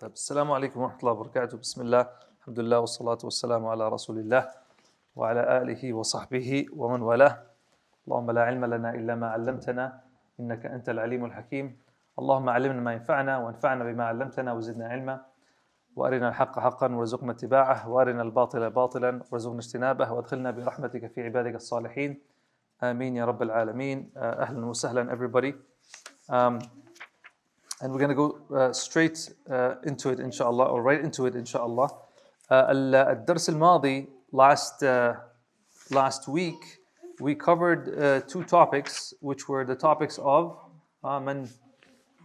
طيب السلام عليكم ورحمة الله وبركاته. بسم الله، الحمد لله والصلاة والسلام على رسول الله وعلى آله وصحبه ومن والاه. اللهم لا علم لنا إلا ما علمتنا إنك أنت العليم الحكيم. اللهم علمنا ما ينفعنا وانفعنا بما علمتنا وزدنا علما، وأرنا الحق حقا وارزقنا اتباعه، وأرنا الباطل باطلا وارزقنا اجتنابه، وادخلنا برحمتك في عبادك الصالحين. آمين يا رب العالمين. أهلا وسهلا everybody. And we're going to go straight into it inshallah, or right into it inshallah. الدرس الماضي last week we covered two topics which were the topics of من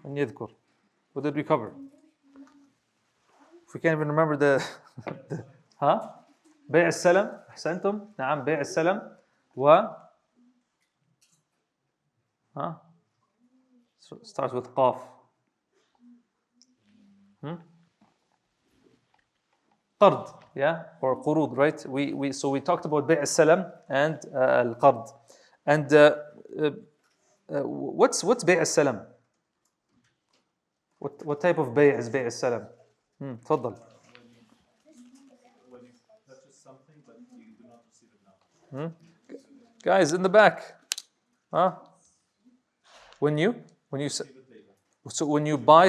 يذكر. What did we cover? If we can't even remember the بيع السلم. أحسنتم. نعم، بيع السلم و starts with قاف. قرض, yeah, or قروض, right? So we talked about بيع السلم and القرض. And what's بيع السلم? What type of بيع is بيع السلم? تفضل. When you purchase something but you do not receive it now. Guys in the back, when you so when you buy,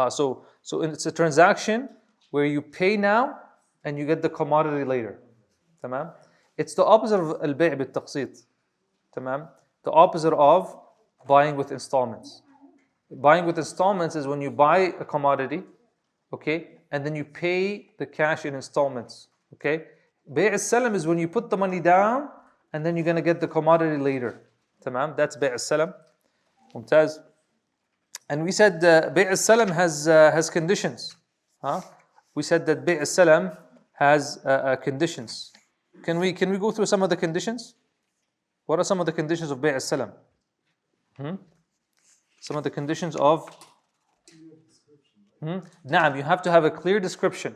so it's a transaction where you pay now and you get the commodity later. تمام. It's the opposite of البيع بالتقسيط. تمام. The opposite of buying with installments. Buying with installments is when you buy a commodity, okay, and then you pay the cash in installments, okay. بيع السلم is when you put the money down and then you're going to get the commodity later. تمام. That's بيع السلم. ممتاز. And we said بيع السلم has conditions. We said that بيع السلم has conditions. Can we go through some of the conditions? What are some of the conditions of بيع السلم? Some of the conditions of نعم, you have to have a clear description.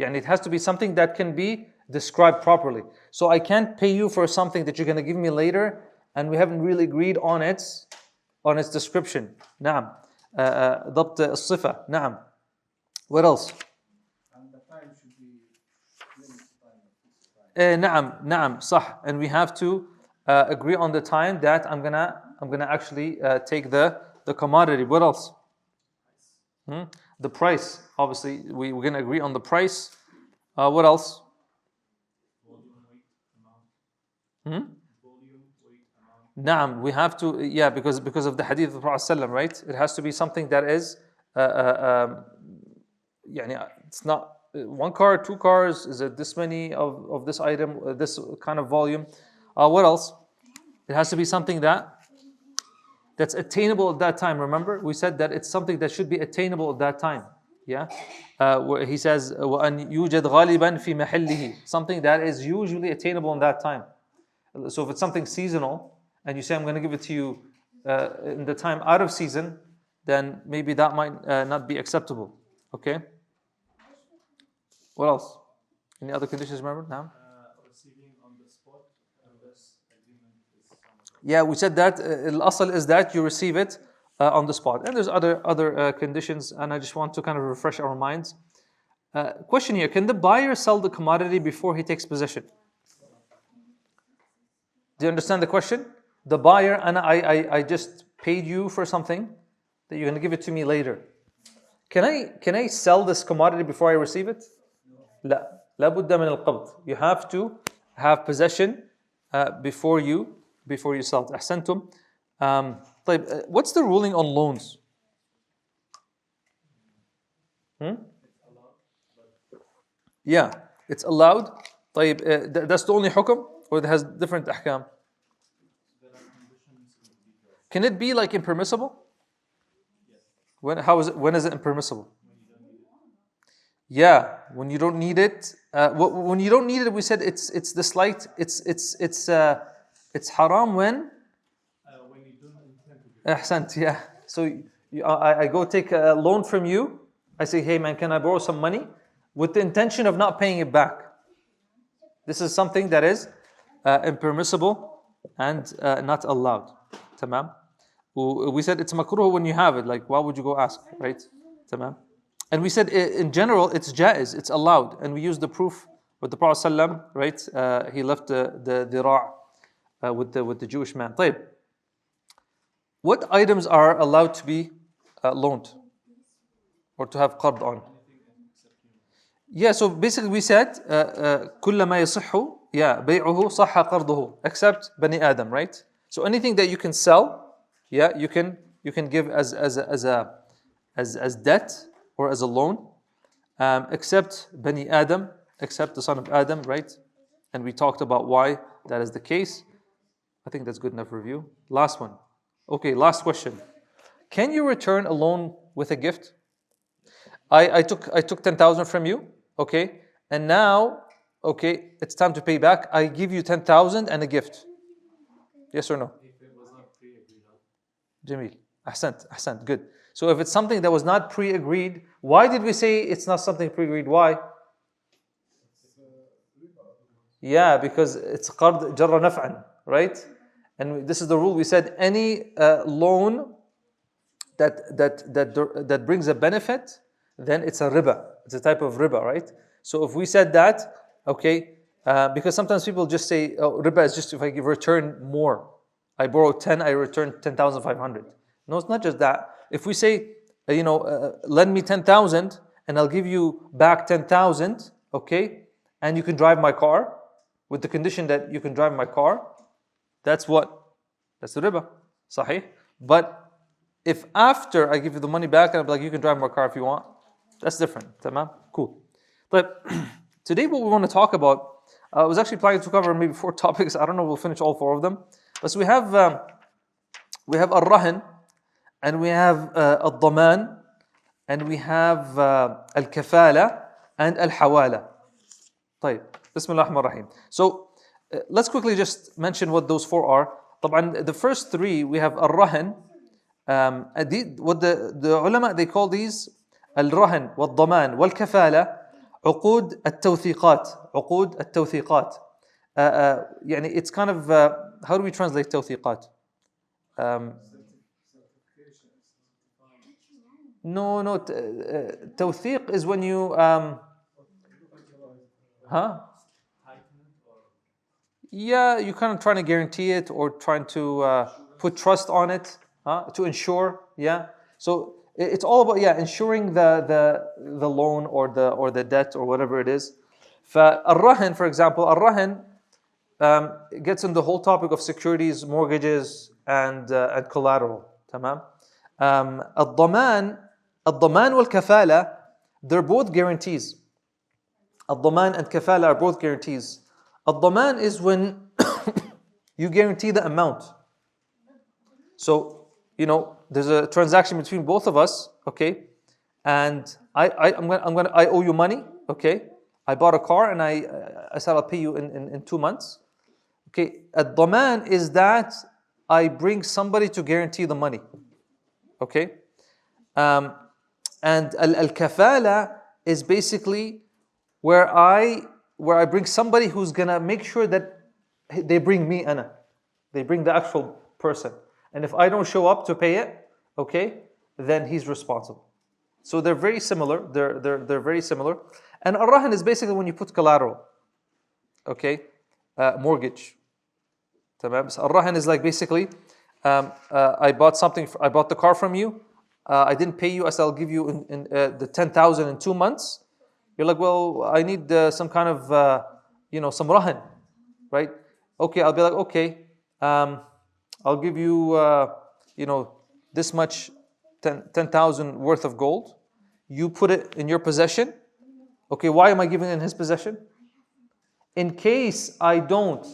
يعني it has to be something that can be described properly. So I can't pay you for something that you're going to give me later and we haven't really agreed on its description. نعم. ضبط الصفة. نعم. What else? And the time should be limited time. نعم صح. And we have to agree on the time that I'm gonna actually take the commodity. What else? The price. Obviously, we're gonna agree on the price. What else? Volume, weight, amount. Volume, weight, amount. نعم, we have to, yeah, because of the hadith of the Prophet ﷺ, right? It has to be something that is يعني it's not one car, two cars. Is it this many of this item, this kind of volume? What else? It has to be something that's attainable at that time. Remember, we said that it's something that should be attainable at that time. Yeah. Where he says وأن يوجد غالبا في محله, something that is usually attainable in that time. So if it's something seasonal and you say I'm going to give it to you in the time out of season, then maybe that might not be acceptable. Okay. What else? Any other conditions? Remember now? Receiving on the spot unless agreement is somewhere. Yeah, we said that al-asl is that you receive it on the spot. And there's other conditions, and I just want to kind of refresh our minds. Question here: can the buyer sell the commodity before he takes possession? Do you understand the question? The buyer, and I just paid you for something that you're going to give it to me later. Can I sell this commodity before I receive it? لا بد من القبض. You have to have possession before you sell it. أحسنتم. طيب, what's the ruling on loans? Yeah, it's allowed. طيب, that's the only حكم, or it has different أحكام? Can it be like impermissible? When is it impermissible? Yeah, when you don't need it. When you don't need it, we said it's the slight. It's haram when When you don't intend to. yeah. So I go take a loan from you. I say, hey man, can I borrow some money? With the intention of not paying it back. This is something that is impermissible and not allowed. Tamam. We said it's makruh when you have it. Like, why would you go ask, right? Tamam. And we said in general it's jaiz, it's allowed. And we used the proof with the Prophet ﷺ, right? He left the dhira' with the Jewish man. طيب. What items are allowed to be loaned or to have qard on? Yeah, so basically we said كل ما يصح بيعه صح قرضه except bani Adam, right? So anything that you can sell, yeah, you can give as debt or as a loan, except bani Adam, except the son of Adam, right? And we talked about why that is the case. I think that's good enough review. Last one. Okay, last question. Can you return a loan with a gift? I took 10,000 from you, okay, and now, okay, it's time to pay back. I give you 10,000 and a gift. Yes or no? If it was not pre-agreed on. Jamil. Ahsant, good. So if it's something that was not pre-agreed, why did we say it's not something pre-agreed? Why? Yeah, because it's qard jarra naf'an, right? And this is the rule. We said any loan that brings a benefit, then it's a riba. It's a type of riba, right? So if we said that, okay, because sometimes people just say, oh, riba is just if I return more. I borrow 10, I return 10,500. No, it's not just that. If we say, lend me 10,000 and I'll give you back 10,000, okay, and you can drive my car with the condition that you can drive my car, that's what? That's the riba. Sahih. But if after I give you the money back and I'm like, you can drive my car if you want, that's different. Tamam? Cool. But today what we want to talk about, I was actually planning to cover maybe 4 topics. I don't know if we'll finish all 4 of them. But so we have al-Rahan, and we have al-Daman, and we have al-Kafala, and al-Hawala. طيب. Bismillah ar-Rahman ar-Rahim. So let's quickly just mention what those 4 are. طبعا the first 3 we have al-Rahan. What the ulama, they call these al-Rahan, wal-Daman, wal-Kafala, عقود التوثيقات. عقود التوثيقات. يعني it's kind of how do we translate توثيقات? No, توثيق is when you yeah, you're kind of trying to guarantee it or trying to put trust on it, to ensure, yeah. So it's all about ensuring the loan or the debt or whatever it is. Al-Rahan, for example, Al-Rahan gets in the whole topic of securities, mortgages, and collateral. Tamam. Al-Daman wal-Kafala, they're both guarantees. Al-Daman and Kafala are both guarantees. Al-Daman is when you guarantee the amount. So, there's a transaction between both of us, okay? And I owe you money, okay? I bought a car and I said I'll pay you in 2 months. Okay, ad-daman is that I bring somebody to guarantee the money. Okay? And al-kafala is basically where I bring somebody who's gonna make sure that they bring me ana. They bring the actual person. And if I don't show up to pay it, okay, then he's responsible. So they're very similar. They're very similar. And ar-rahan is basically when you put collateral. Okay? Mortgage. Ar-rahan is like basically, I bought the car from you. I didn't pay you. I said I'll give you in the 10,000 in 2 months. You're like, well, I need some kind of, some rahan, right? Okay, I'll be like, okay, I'll give you, this much, 10,000 worth of gold. You put it in your possession. Okay, why am I giving it in his possession? In case I don't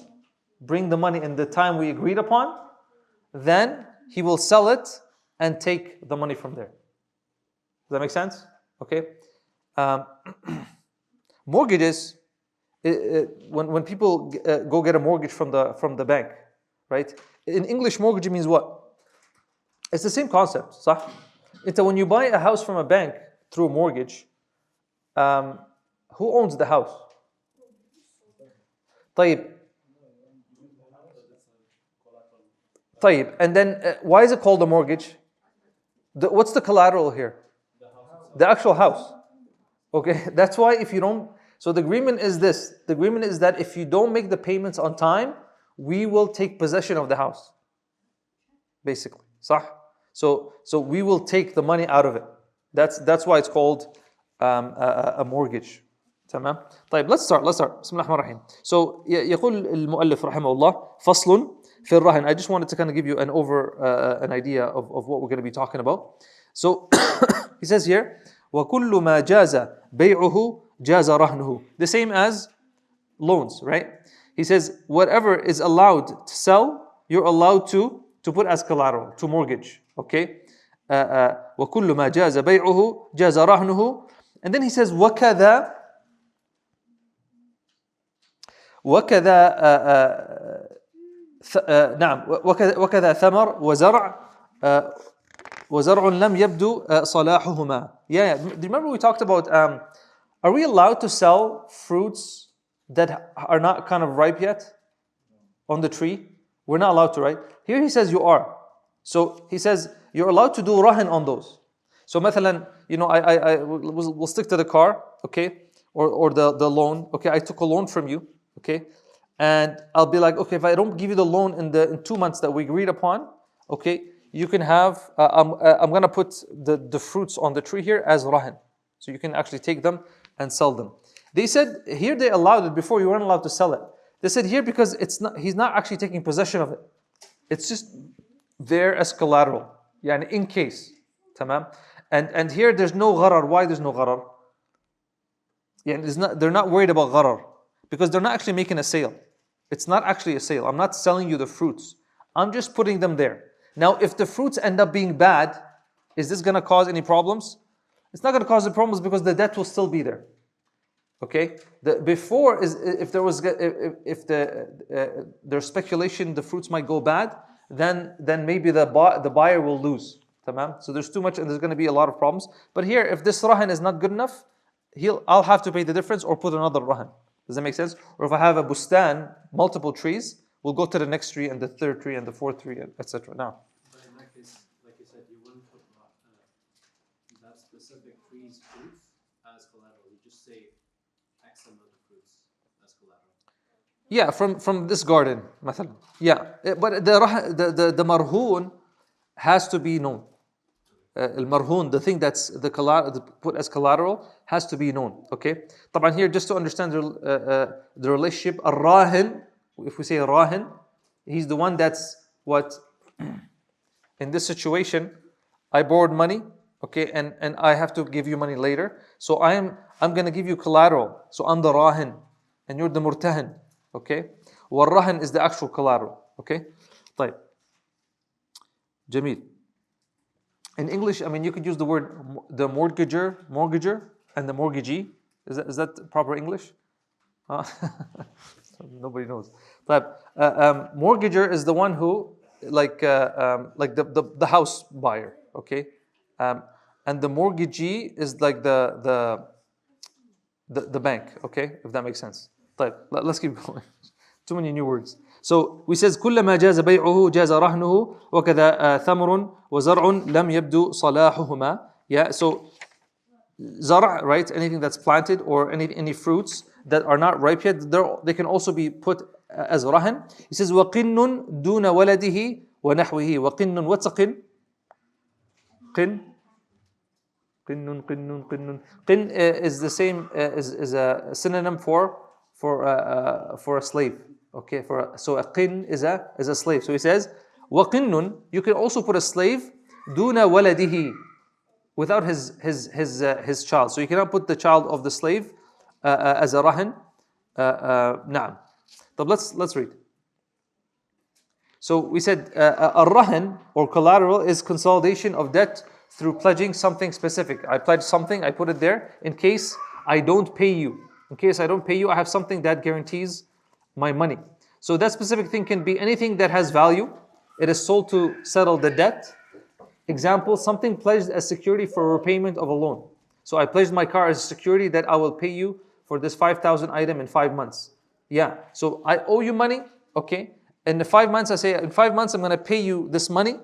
bring the money in the time we agreed upon, then he will sell it and take the money from there. Does that make sense? Okay. Mortgages, when people go get a mortgage from the bank, right? In English, mortgage means what? It's the same concept, صح? It's when you buy a house from a bank through a mortgage, who owns the house? طيب, and then why is it called a mortgage? What's the collateral here? The actual house. Okay, that's why if you don't, so the agreement is this. The agreement is that if you don't make the payments on time, we will take possession of the house. Basically. صح? So we will take the money out of it. That's why it's called a mortgage. تمام. طيب let's start. بسم الله الرحمن الرحيم. So يقول المؤلف رحمه الله فصل في الرهن. I just wanted to kind of give you an idea of what we're going to be talking about. So he says here وكل ما جاز بيعه جاز رهنه. The same as loans, right? He says whatever is allowed to sell, you're allowed to put as collateral, to mortgage. Okay? وكل ما جاز بيعه جاز رهنه. And then he says وكذا نعم وكذا ثمر وزرع لم يبدو صلاحهما. Yeah. Do you remember we talked about are we allowed to sell fruits that are not kind of ripe yet on the tree? We're not allowed to, right? Here he says you are. So he says you're allowed to do rahin on those. So مثلا, we'll stick to the car, okay, or the loan. Okay, I took a loan from you, okay, and I'll be like, okay, if I don't give you the loan in 2 months that we agreed upon, okay, you can have. I'm gonna put the fruits on the tree here as rahin, so you can actually take them and sell them. They said here they allowed it before, you weren't allowed to sell it. They said here because he's not actually taking possession of it. It's just there as collateral. Yeah, in case. Tamam. And here there's no gharar. Why there's no gharar? Yeah, they're not worried about gharar because they're not actually making a sale. It's not actually a sale. I'm not selling you the fruits. I'm just putting them there. Now, if the fruits end up being bad, is this going to cause any problems? It's not going to cause any problems because the debt will still be there. Okay. Before is if there's speculation the fruits might go bad, then maybe the buyer will lose. Tamam? So there's too much and there's going to be a lot of problems. But here, if this rahan is not good enough, I'll have to pay the difference or put another rahan. Does that make sense? Or if I have a bustan, multiple trees, we'll go to the next tree and the third tree and the fourth tree, etc. Now. But in that case, like you said, you wouldn't put that specific tree's fruits as collateral. You just say X amount of fruits as collateral. Yeah, from this garden, مثلا. Yeah, but the marhoon has to be known. Al-marhoon, the thing that's put as collateral, has to be known. Okay. طبعا here, just to understand the relationship, al-rahin, if we say rahin, he's the one that's what. In this situation, I borrowed money, okay, and I have to give you money later. So I'm going to give you collateral. So I'm the rahin, and you're the murtahin, okay. Wal-rahin is the actual collateral, okay. طيب. Jameel. In English, I mean, you could use the word the mortgager, and the mortgagee. Is that proper English? Nobody knows. But mortgager is the one who, like the house buyer, okay, and the mortgagee is like the bank, okay, if that makes sense. But let's keep going. Too many new words. So we says كل ما جاز بيعه جاز رهنه وكذا ثمر وزرع لم يبدو صلاحهما. Yeah, so زرع, right? Anything that's planted or any fruits that are not ripe yet, they can also be put as rahan. He says وقن دون ولده ونحوه. وقن, what's a qin? قن is the same is a synonym for a slave. Okay, so a qin is a slave. So he says وقن, you can also put a slave دون ولده, without his child. So you cannot put the child of the slave as a rahan. نعم. طب let's read. So we said a rahan or collateral is consolidation of debt through pledging something specific. I pledge something, I put it there in case I don't pay you. In case I don't pay you, I have something that guarantees my money. So that specific thing can be anything that has value. It is sold to settle the debt. Example, something pledged as security for repayment of a loan. So I pledged my car as security that I will pay you for this 5,000 item in 5 months. Yeah, so I owe you money, okay? In the 5 months, I say, in 5 months, I'm going to pay you this money.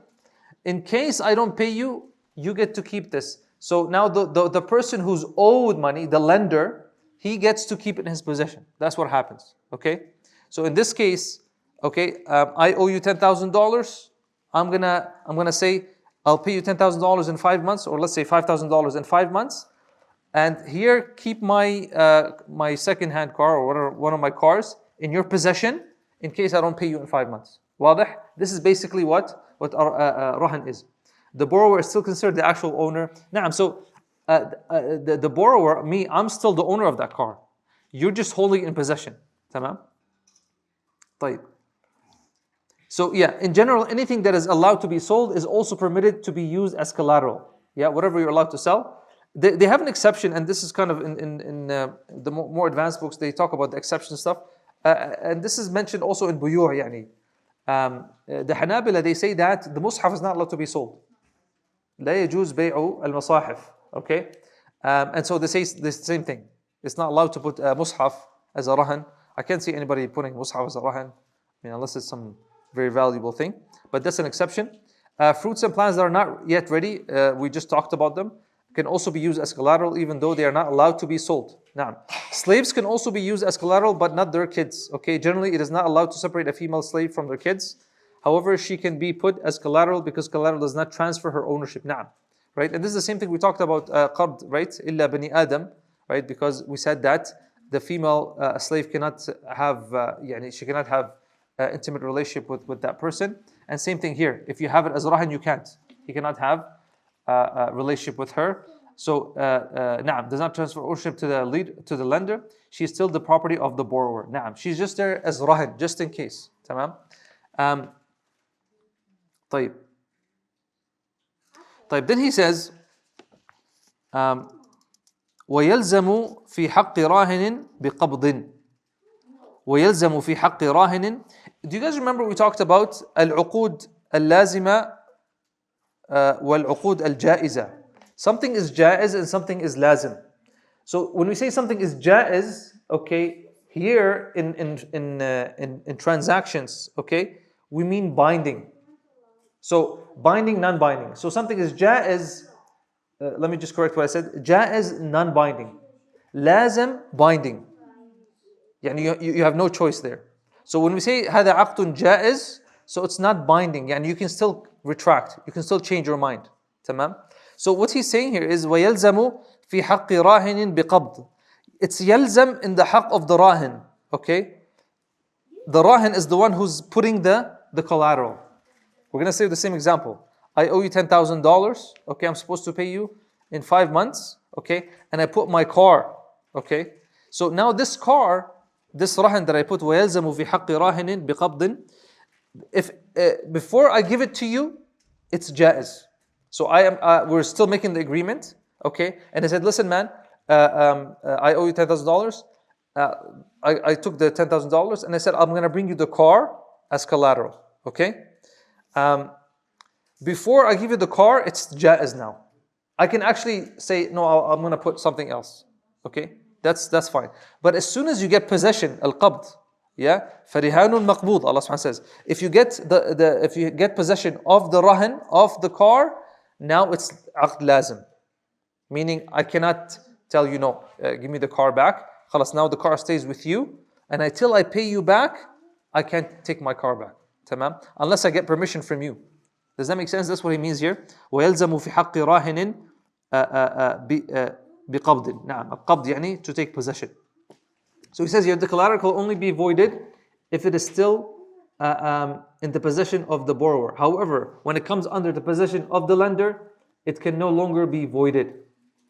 In case I don't pay you, you get to keep this. So now the person who's owed money, the lender, he gets to keep it in his possession. That's what happens. Okay. So in this case, okay, I owe you $10,000. I'm gonna say I'll pay you $10,000 in 5 months, or let's say $5,000 in 5 months. And here, keep my my second-hand car or whatever, one of my cars in your possession in case I don't pay you in 5 months. واضح? This is basically what rahan is. The borrower is still considered the actual owner. Naam, so the borrower, me, I'm still the owner of that car. You're just holding it in possession. تمام? طيب. So yeah, in general, anything that is allowed to be sold is also permitted to be used as collateral. Yeah, whatever you're allowed to sell. They have an exception, and this is kind of in the more advanced books, they talk about the exception stuff. And this is mentioned also in buyu' يعني. The Hanabila, they say that the mushaf is not allowed to be sold. لا يجوز بيع المصاحف. Okay? And so they say the same thing. It's not allowed to put mushaf as a rahan. I can't see anybody putting mushaf as a rahan. I mean, unless it's some very valuable thing. But that's an exception. Fruits and plants that are not yet ready, we just talked about them, can also be used as collateral even though they are not allowed to be sold. Now, slaves can also be used as collateral but not their kids. Okay, generally it is not allowed to separate a female slave from their kids. However, she can be put as collateral because collateral does not transfer her ownership. Now, right? And this is the same thing we talked about qard, right? Illa bani Adam, right? Because we said that the female slave cannot have, she cannot have intimate relationship with that person. And same thing here. If you have it as rahan, you can't. You cannot have relationship with her. So, na'am, does not transfer ownership to the lender. She's still the property of the borrower. Na'am, she's just there as rahan, just in case. Tamam. طيب. Then he says, ويلزم في حق راهن بقبض. ويلزم في حق راهن. Do you guys remember we talked about العقود اللازمة والعقود الجائزة? Something is jaiz and something is lazim. So when we say something is jaiz, okay, here in transactions, okay, we mean binding. So binding, non-binding. So something is jaiz. Let me just correct what I said. Jaiz, non-binding. Lazim, binding. يعني you have no choice there. So when we say هذا عقد جائز, so it's not binding. يعني you can still retract. You can still change your mind. تمام? So what he's saying here is ويلزم في حق راهن بقبض. It's يلزم in the حق of the rahin. Okay? The rahin is the one who's putting the collateral. We're going to say the same example. I owe you $10,000. Okay, I'm supposed to pay you in 5 months. Okay, and I put my car. Okay, so now this car, this rahin that I put, وَيَلْزَمُ فِي حَقِّ رَاهِنٍ بِقَبْضٍ. If before I give it to you, it's jaiz. So we're still making the agreement. Okay, and I said, listen, man, I owe you $10,000. I took the $10,000 and I said, I'm going to bring you the car as collateral. Okay. Before I give you the car, it's jaiz now. I can actually say, no, I'm going to put something else. Okay, that's fine. But as soon as you get possession, al-qabd, yeah, فَرِهَانٌ مَقْبُوض, Allah subhanahu says, if you get possession of the rahan, of the car, now it's aqd lazim. Meaning, I cannot tell you, no, give me the car back. Khalas, now the car stays with you, and until I pay you back, I can't take my car back. Tamam? Unless I get permission from you. Does that make sense? That's what he means here. وَيَلْزَمُ فِي حَقِّ رَاهِنٍ بِقَبْضٍ. نعم, القبض يعني to take possession. So he says here, the collateral will only be voided if it is still in the possession of the borrower. However, when it comes under the possession of the lender, it can no longer be voided.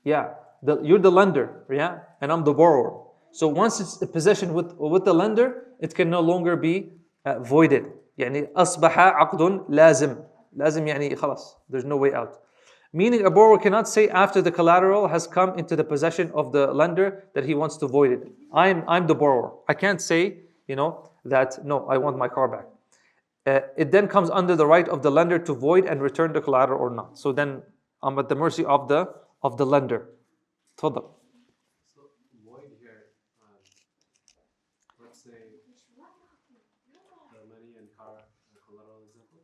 Yeah, you're the lender, yeah, and I'm the borrower. So once it's in possession with the lender, it can no longer be voided. يعني أصبح عقد لازم. لازم يعني خلاص, there's no way out. Meaning a borrower cannot say after the collateral has come into the possession of the lender that he wants to void it. I'm the borrower. I can't say, that no, I want my car back. It then comes under the right of the lender to void and return the collateral or not. So then I'm at the mercy of the lender. تفضل. So void here, let's say the money and car collateral example.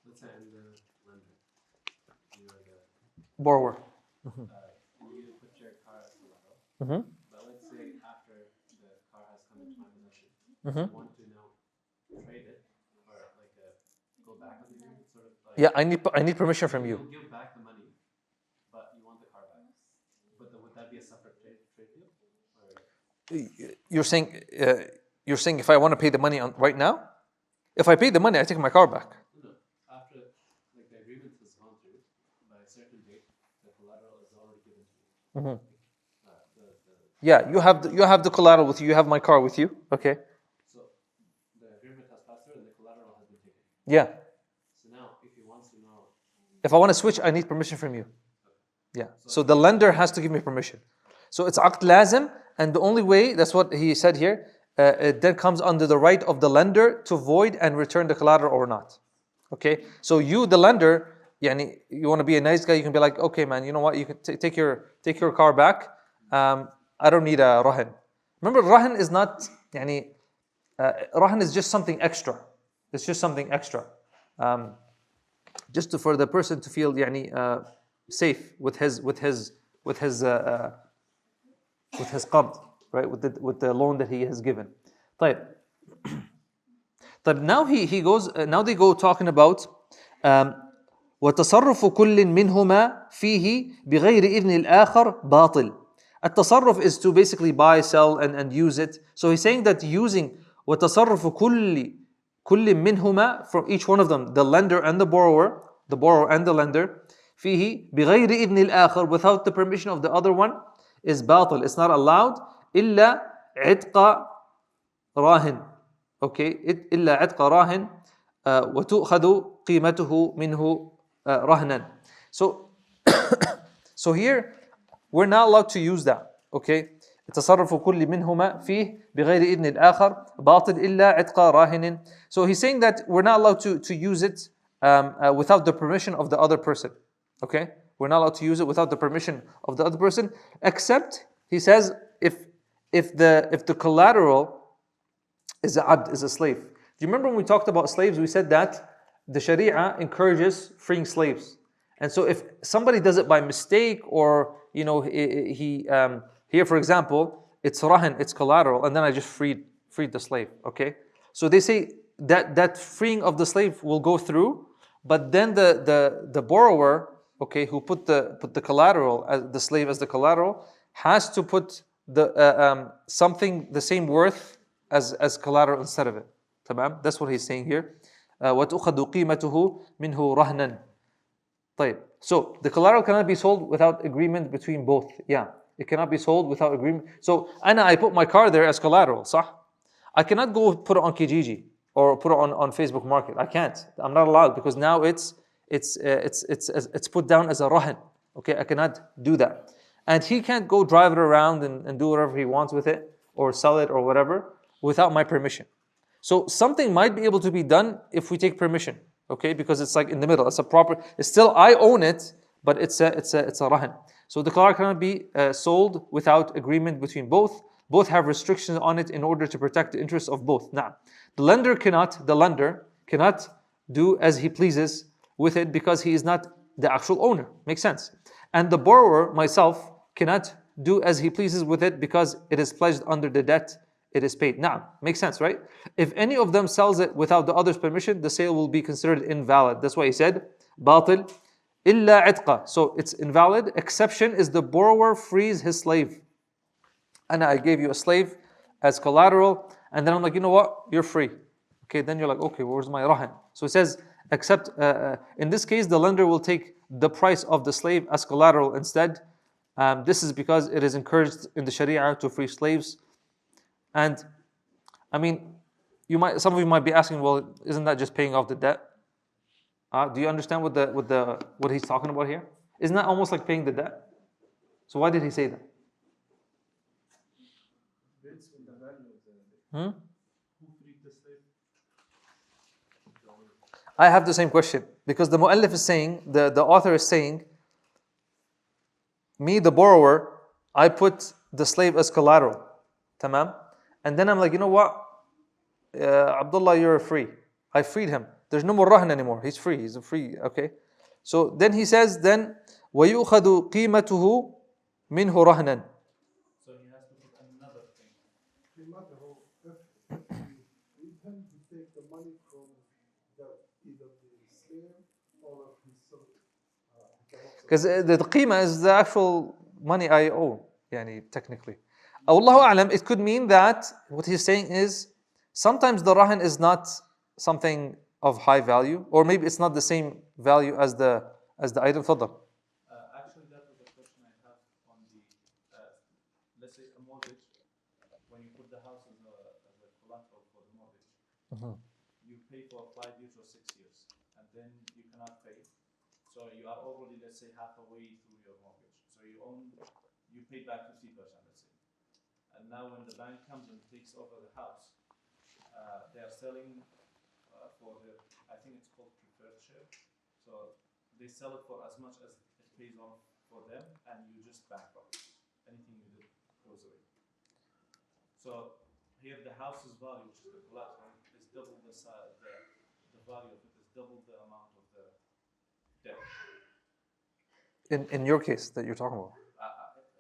Let's say I'm the lender. You are the Borrower. You put your car as collateral, Mm-hmm. but let's say after the car has come into my possession, Mm-hmm. you want to now trade it or like go back on the agreement, sort of like. Yeah, I need permission from you. You'll give back the money, but you want the car back. But would that be a separate trade deal? Or? You're saying if I want to pay the money right now, if I pay the money, I take my car back. No, after like the agreement has gone through by a certain date, the collateral is already given to you. Mm-hmm. Yeah, you have the collateral with you. You have my car with you. Okay. So the agreement has passed through and the collateral has been taken. Yeah. So now, if he wants to know, If I want to switch, I need permission from you. Yeah. So the lender has to give me permission. So it's aqd lazim, and the only way, that's what he said here, it then comes under the right of the lender to void and return the collateral or not. Okay. So you, the lender, yani, you want to be a nice guy, you can be like, okay, man, you know what? You can take your car back. I don't need a rahan. Remember, rahan is not, rahan is just something extra. It's just something extra. Just for the person to feel safe with his qard, right? With the loan that he has given. طيب. Now he goes. Now they go talking about وتصرف كل منهما فيه بغير إذن الآخر باطل. التصرف is to basically buy, sell, and use it. So he's saying that using وتصرف كل منهما, from each one of them, the lender and the borrower and the lender, فيه بغير إذن الآخر, without the permission of the other one, is باطل. It's not allowed. إلا عتق راهن. Okay, إلا عتق راهن وتؤخذ قيمته منه رهنا. So here we're not allowed to use that. Okay, التصرف كل منهما فيه بغير إذن الآخر باطل إلا عتق راهن. So he's saying that we're not allowed to use it without the permission of the other person. Okay, we're not allowed to use it without the permission of the other person, except he says if the collateral is a slave. Do you remember when we talked about slaves? We said that the Sharia encourages freeing slaves, and so if somebody does it by mistake, or he here for example, it's rahan, it's collateral, and then I just freed the slave. Okay, so they say that freeing of the slave will go through, but then the borrower, okay, who put the collateral as the slave as the collateral, has to put the something the same worth as collateral instead of it. تمام? That's what he's saying here. وَتُؤْخَذُ قِيمَتُهُ مِنْهُ رَهْنًا. طيب. So the collateral cannot be sold without agreement between both. Yeah, it cannot be sold without agreement. So I put my car there as collateral. صح? I cannot go put it on Kijiji or put it on Facebook Market. I can't. I'm not allowed, because now it's put down as a rahan. Okay, I cannot do that. And he can't go drive it around and do whatever he wants with it, or sell it or whatever, without my permission. So something might be able to be done if we take permission, okay? Because it's like in the middle. It's still I own it, but it's a rahan. So the car cannot be sold without agreement between both. Both have restrictions on it in order to protect the interests of both. Now, the lender cannot do as he pleases with it, because he is not the actual owner. Makes sense. And the borrower, myself, cannot do as he pleases with it, because it is pledged under the debt it is paid. Now, makes sense, right? If any of them sells it without the other's permission, the sale will be considered invalid. That's why he said, باطل إلا عتق. So it's invalid. Exception is the borrower frees his slave. And I gave you a slave as collateral, and then I'm like, you know what? You're free. Okay, then you're like, okay, where's my rahan? So it says, except in this case, the lender will take the price of the slave as collateral instead. This is because it is encouraged in the Sharia to free slaves. And I mean, some of you might be asking, well, isn't that just paying off the debt? Do you understand what he's talking about here? Isn't that almost like paying the debt? So why did he say that? I have the same question, because the mu'allif is saying, the author is saying, me, the borrower, I put the slave as collateral. Tamam? And then I'm like, you know what? Abdullah, you're free. I freed him. There's no more rahan anymore. He's free. He's free. Okay? So then he says, then ويؤخذ قيمته منه رهنا. So he has to put another thing. We tend to take the money from either the slave or his servant. Because the qima is the actual money I owe, يعني technically. Allahu A'lam, it could mean that what he's saying is sometimes the rahan is not something of high value, or maybe it's not the same value as the item. تفضل. Actually, that was a question I have on the, let's say a mortgage, when you put the house as a collateral for the mortgage, you pay for 5 years or 6 years, and then you cannot pay. So you are already, let's say, halfway through your mortgage. So you pay back 50%, let's say. And now when the bank comes and takes over the house, they are selling for the, I think it's called preferred share. So they sell it for as much as it pays off for them, and you just bankrupt. Anything you did goes away. So here the house's value, which is the collateral, is double the size, the value of it is double the amount of the debt. In your case that you're talking about.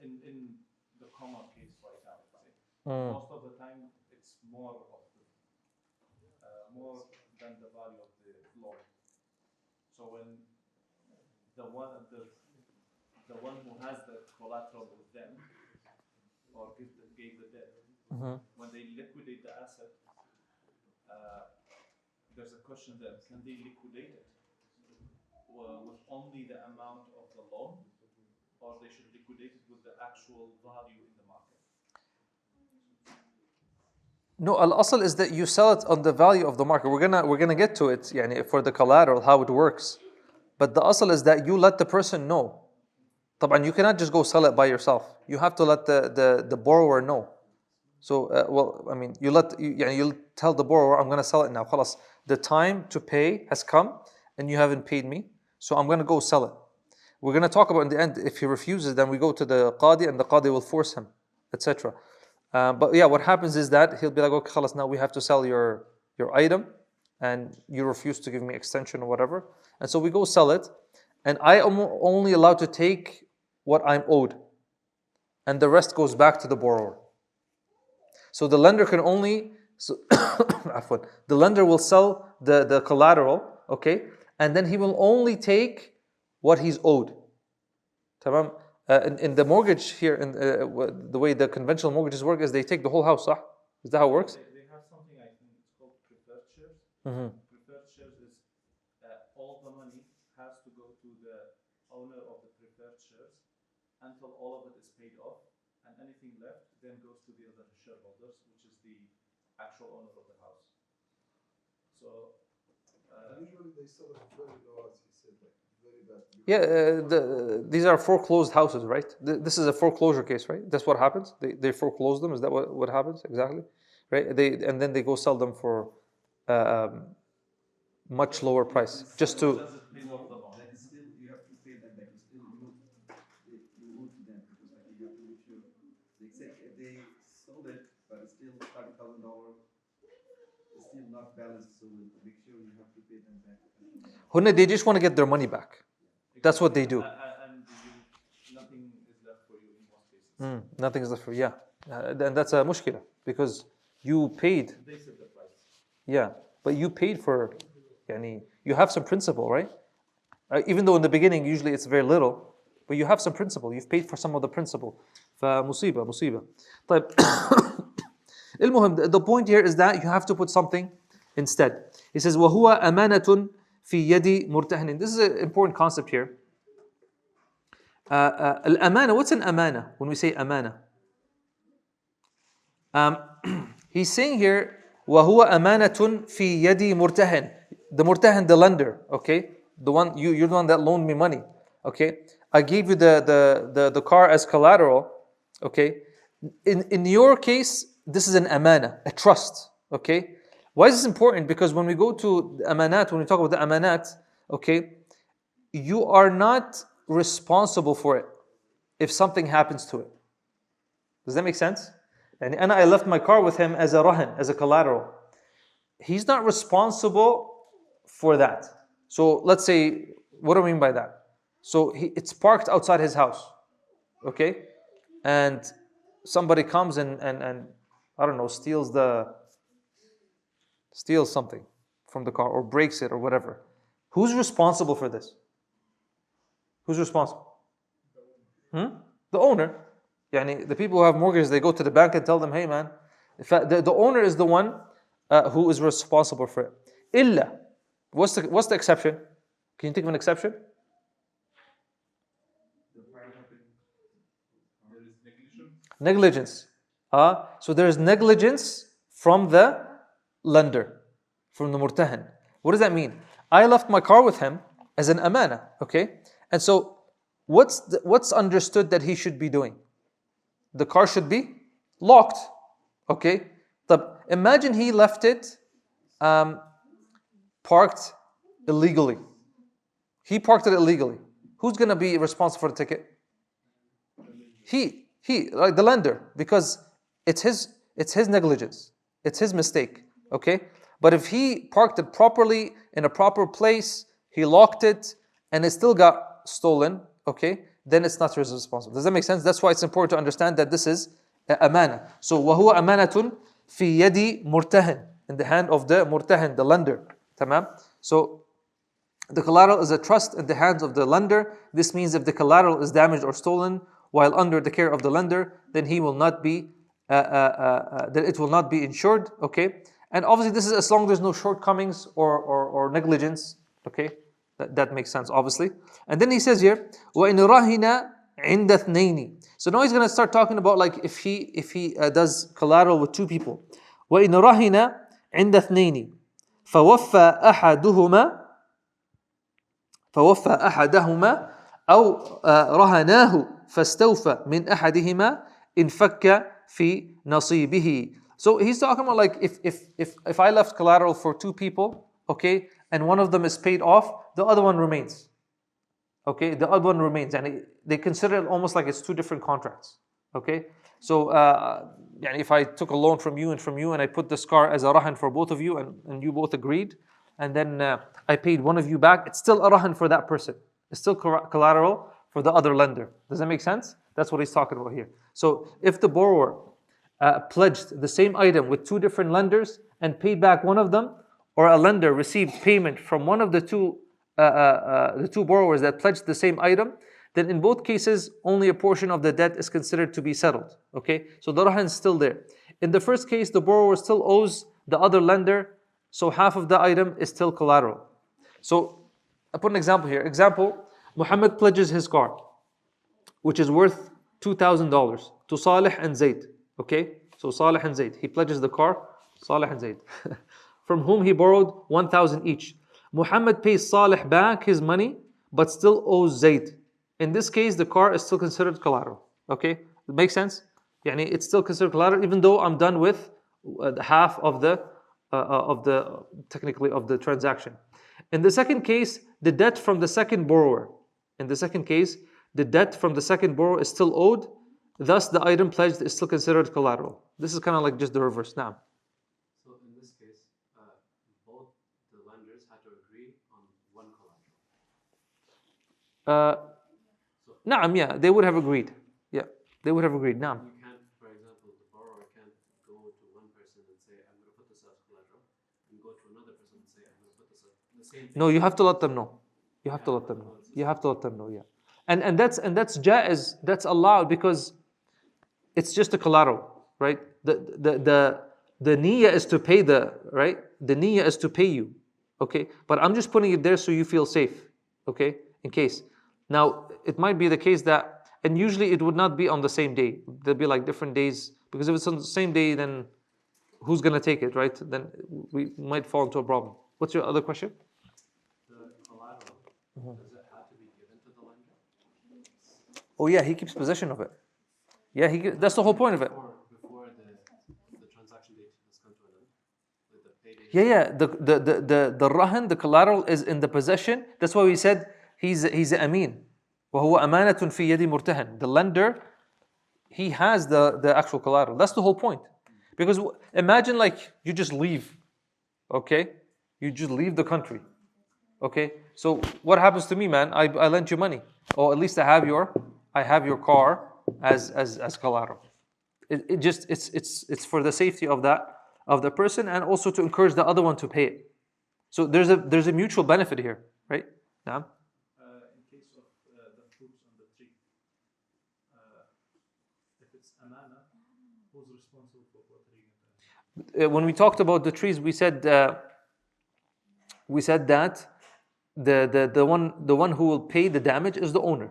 In the common case right now, most of the time it's more than the value of the loan. So when the one who has the collateral with them or gave the debt, when they liquidate the asset, there's a question there: can they liquidate it with only the amount of the loan, or they should liquidate it with the actual value in the market? No, al-asl is that you sell it on the value of the market. We're gonna get to it, yani for the collateral, how it works. But the asl is that you let the person know. طبعا you cannot just go sell it by yourself. You have to let the borrower know. So you'll tell the borrower, I'm gonna sell it now. خلاص, the time to pay has come, and you haven't paid me, so I'm gonna go sell it. We're gonna talk about in the end, if he refuses, then we go to the qadi, and the qadi will force him, etc. But yeah, what happens is that he'll be like, okay, خلاص, now we have to sell your item, and you refuse to give me extension or whatever, and so we go sell it, and I am only allowed to take what I'm owed, and the rest goes back to the borrower. So the lender can only, the lender will sell the collateral, okay, and then he will only take what he's owed. تمام? In the mortgage here, the way the conventional mortgages work is they take the whole house, صح? Is that how it works? They have something, I think it's called preferred shares. Preferred shares is all the money has to go to the owner of the preferred shares until all of it is paid off, and anything left then goes to the other shareholders, which is the actual owner of the house. So usually they sell it very low, as he said, like very bad. Yeah, these are foreclosed houses, right? This is a foreclosure case, right? That's what happens. They foreclose them. Is that what happens exactly? Right? And then they go sell them for much lower price, just to. Like still you have to pay them back. Still you owe to them, because like you have to make sure. Like say if they sold it, but it's still $30,000, it's still not balanced. So to make sure you have to pay them back. They just want to get their money back. That's what they do. and nothing is left for you in most cases. Nothing is left for you. Yeah, and that's a mushkila, because you paid. They set the price. Yeah, but you paid for, you have some principle, right? Even though in the beginning usually it's very little, but you have some principle. You've paid for some of the principle. فمصيبة. طيب. المهم, the point here is that you have to put something instead. He says وهو أمانة في يد مرتهن. This is an important concept here. Al-amana. What's an amana when we say amana? He's saying here وهو أمانة في يد مرتهن. The murtahin, the lender, okay, the one you're the one that loaned me money, okay. I gave you the car as collateral, okay. In your case, this is an amana, a trust, okay. Why is this important? Because when we go to amanat, when we talk about the amanat, okay, you are not responsible for it if something happens to it. Does that make sense? And I left my car with him as a rahan, as a collateral. He's not responsible for that. So let's say, what do I mean by that? So it's parked outside his house, okay? And somebody comes and I don't know, steals something from the car or breaks it or whatever. Who's responsible for this? Who's responsible? The owner. Yani the people who have mortgages, they go to the bank and tell them, hey man, in fact, the owner is the one who is responsible for it. Illa. What's the exception? Can you think of an exception? There is negligence. Negligence. So there is negligence from the lender, from the murtahin. What does that mean? I left my car with him as an amana, okay? And so what's understood that he should be doing? The car should be locked, okay? But imagine he left it parked illegally. He parked it illegally. Who's going to be responsible for the ticket? He, like the lender, because it's his negligence. It's his mistake, okay? But if he parked it properly in a proper place, he locked it, and it still got stolen, okay? Then it's not his responsibility. Does that make sense? That's why it's important to understand that this is amana. So وَهُوَ أَمَانَةٌ فِي يَدِ مُرْتَهِنٍ, in the hand of the murtahin, the lender. Tamam? So the collateral is a trust in the hands of the lender. This means if the collateral is damaged or stolen while under the care of the lender, then he will not be then it will not be insured. Okay, and obviously this is as long as there's no shortcomings or negligence. Okay, that makes sense obviously. And then he says here, وَإِنْ رَهِنَ عِنْدَ اثْنَيْنِ. So now he's going to start talking about like if he does collateral with two people. وَإِنْ رَهِنَ عِنْدَ اثْنَيْنِ فَوَفَّى أَحَدَهُمَا أو رهناه فاستوفى من أحدهما إن فك في نصيبه. So he's talking about like if I left collateral for two people, okay, and one of them is paid off, the other one remains. Okay, the other one remains, and they consider it almost like it's two different contracts. Okay, so if I took a loan from you and I put this car as a rahan for both of you and you both agreed, and then I paid one of you back, it's still a rahan for that person. It's still collateral for the other lender. Does that make sense? That's what he's talking about here. So if the borrower pledged the same item with two different lenders and paid back one of them, or a lender received payment from one of the two borrowers that pledged the same item, then in both cases only a portion of the debt is considered to be settled. Okay, so the rahan is still there. In the first case, the borrower still owes the other lender, so half of the item is still collateral. So I put an example here. Example, Muhammad pledges his car, which is worth $2,000 to Salih and Zayd. Okay, so Salih and Zayd. He pledges the car, Salih and Zayd, from whom he borrowed 1,000 each. Muhammad pays Salih back his money, but still owes Zayd. In this case, the car is still considered collateral. Okay, it makes sense? Yani it's still considered collateral, even though I'm done with half of the transaction. In the second case, the debt from the second borrower. In the second case, the debt from the second borrower is still owed. Thus, the item pledged is still considered collateral. This is kind of like just the reverse. Now. So in this case, both the lenders had to agree on one collateral. Naam, yeah, they would have agreed. Yeah, they would have agreed. Naam. You can't, for example, the borrower can't go to one person and say, I'm going to put this as collateral, and go to another person and say, I'm going to put this as the same thing. No, you have to let them know. You have to let them know. You have to let them know, yeah. And that's jaiz, that's allowed because it's just a collateral, right? The niyyah is to pay the niyyah is to pay you. Okay? But I'm just putting it there so you feel safe. Okay? In case. Now, it might be the case that, and usually it would not be on the same day. There'll be like different days, because if it's on the same day, then who's gonna take it, right? Then we might fall into a problem. What's your other question? The collateral, does it have to be given to the lender? Oh yeah, he keeps possession of it. Yeah, that's the whole point of it. Before the transaction date has come to an end, like the payday. Yeah. The rahan, the collateral is in the possession. That's why we said he's an amin. وَهُوَ أَمَانَةٌ فِي يَدِ مُرْتَهِنٍ. The lender, he has the actual collateral. That's the whole point. Because imagine like you just leave, okay? You just leave the country. Okay, so what happens to me, man? I lent you money, or at least I have your car as collateral. It just it's for the safety of the person, and also to encourage the other one to pay it. So there's a mutual benefit here, right? Now, In case of the fruits on the tree, if it's amana, who's responsible for watering it? when we talked about the trees, we said that the one who will pay the damage is the owner.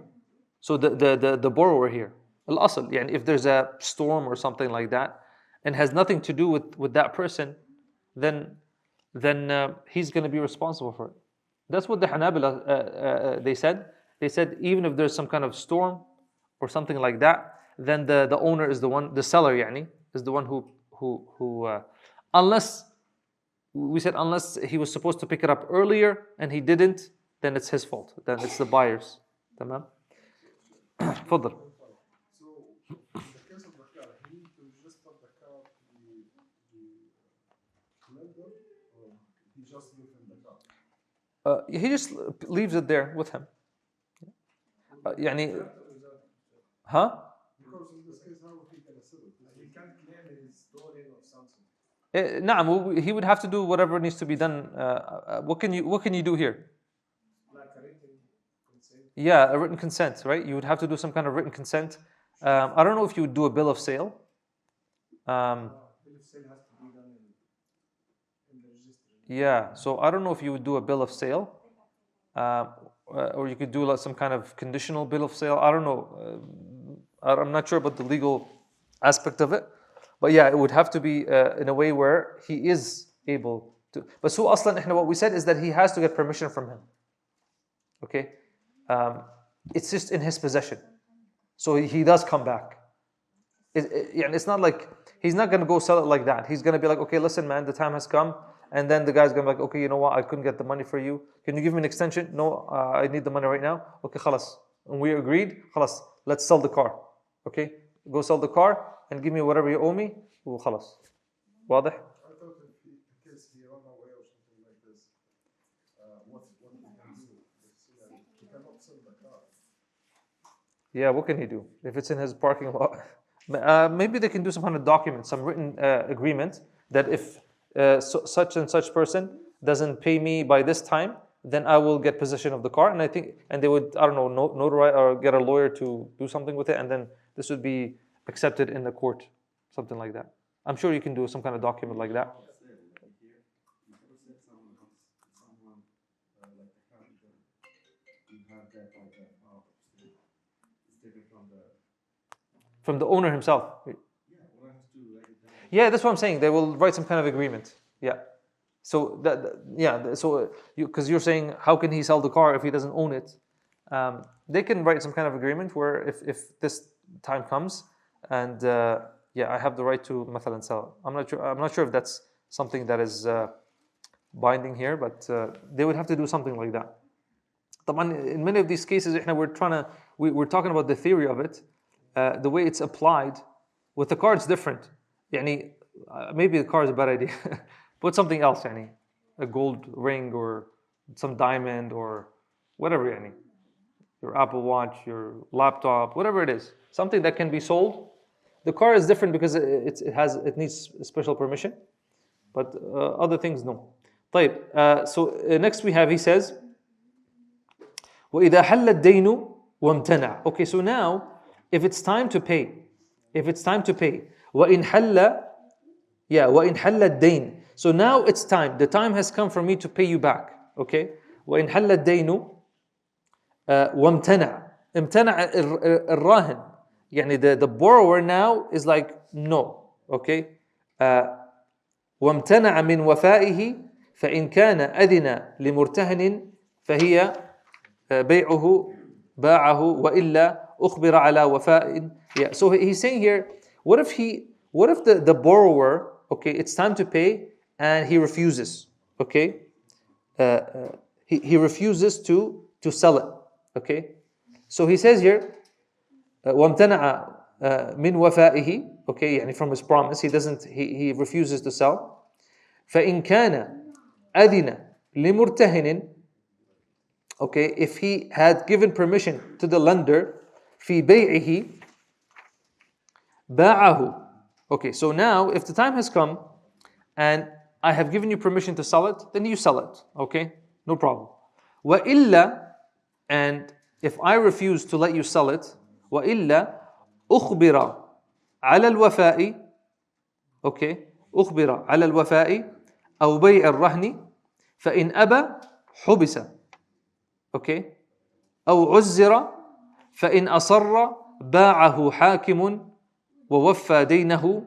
So the borrower here, al-asl, يعني if there's a storm or something like that, and has nothing to do with that person, then he's going to be responsible for it. That's what the Hanabila they said. They said even if there's some kind of storm or something like that, then the owner is the one, the seller يعني, is the one who unless we said unless he was supposed to pick it up earlier and he didn't, then it's his fault. Then it's the buyer's. تمام. تفضل. So, in the case of the car, he need to register the car to the lender, or he just live in the car? He just leaves it there with him. يعني huh? Because in this case, how he can sell it? He can't claim it's stolen or something. نعم, he would have to do whatever needs to be done. What can you do here? Like a written consent. Yeah, a written consent, right? You would have to do some kind of written consent. I don't know if you would do a bill of sale. Bill of sale has to be done in the registry. Yeah, so I don't know if you would do a bill of sale, or you could do like some kind of conditional bill of sale. I don't know. I'm not sure about the legal aspect of it, but yeah, it would have to be in a way where he is able to. But so aslan, what we said is that he has to get permission from him. Okay, it's just in his possession, so he does come back. It's not like he's not going to go sell it like that. He's going to be like, okay, listen, man, the time has come. And then the guy's going to be like, okay, you know what? I couldn't get the money for you. Can you give me an extension? No, I need the money right now. Okay, khalas. And we agreed, khalas, let's sell the car. Okay, go sell the car and give me whatever you owe me. Khalas. واضح? I thought in case he run away or something like this, what he can do? He cannot sell the car. Yeah, what can he do? If it's in his parking lot. Maybe they can do some kind of document, some written agreement that if such and such person doesn't pay me by this time, then I will get possession of the car. And I think, and they would, I don't know, notarize or get a lawyer to do something with it, and then this would be accepted in the court, something like that. I'm sure you can do some kind of document like that. From the owner himself. Yeah, that's what I'm saying. They will write some kind of agreement. Yeah. So because you're saying how can he sell the car if he doesn't own it? They can write some kind of agreement where if this time comes and I have the right to مثلا sell. I'm not sure if that's something that is binding here, but they would have to do something like that. طبعا in many of these cases we're talking about the theory of it. The way it's applied with the car, it's different. يعني, maybe the car is a bad idea. Put something else, يعني, a gold ring or some diamond or whatever, يعني. Your Apple Watch, your laptop, whatever it is, something that can be sold. The car is different because it needs special permission, but other things no. طيب, so next we have, he says, وإذا حل الدين وامتنع. Okay, so now if it's time to pay, وإن حل الدين. So now it's time. The time has come for me to pay you back. Okay. وإن حل الدين وامتنع. امتنع الراهن. يعني the borrower now is like no. Okay. وامتنع من وفائه فإن كان أذن لمرتهن فهي بيعه باعه وإلا أخبر على وفاء. Yeah. So he's saying here, what if the borrower, okay, it's time to pay and he refuses, okay, he refuses to sell it, okay. So he says here, وامتنع من وفائه, okay, يعني from his promise, he refuses to sell. فإن كان أذن لمرتهن, okay, if he had given permission to the lender, في بيعه باعه. Okay, so now if the time has come and I have given you permission to sell it, then you sell it. Okay, no problem. وإلا, and if I refuse to let you sell it, وإلا أخبر على الوفاء. Okay, أخبر على الوفاء أو بيع الرهن فإن أبى حبس. Okay, أو عزر فإن أصر باعه حاكم ووفى دينه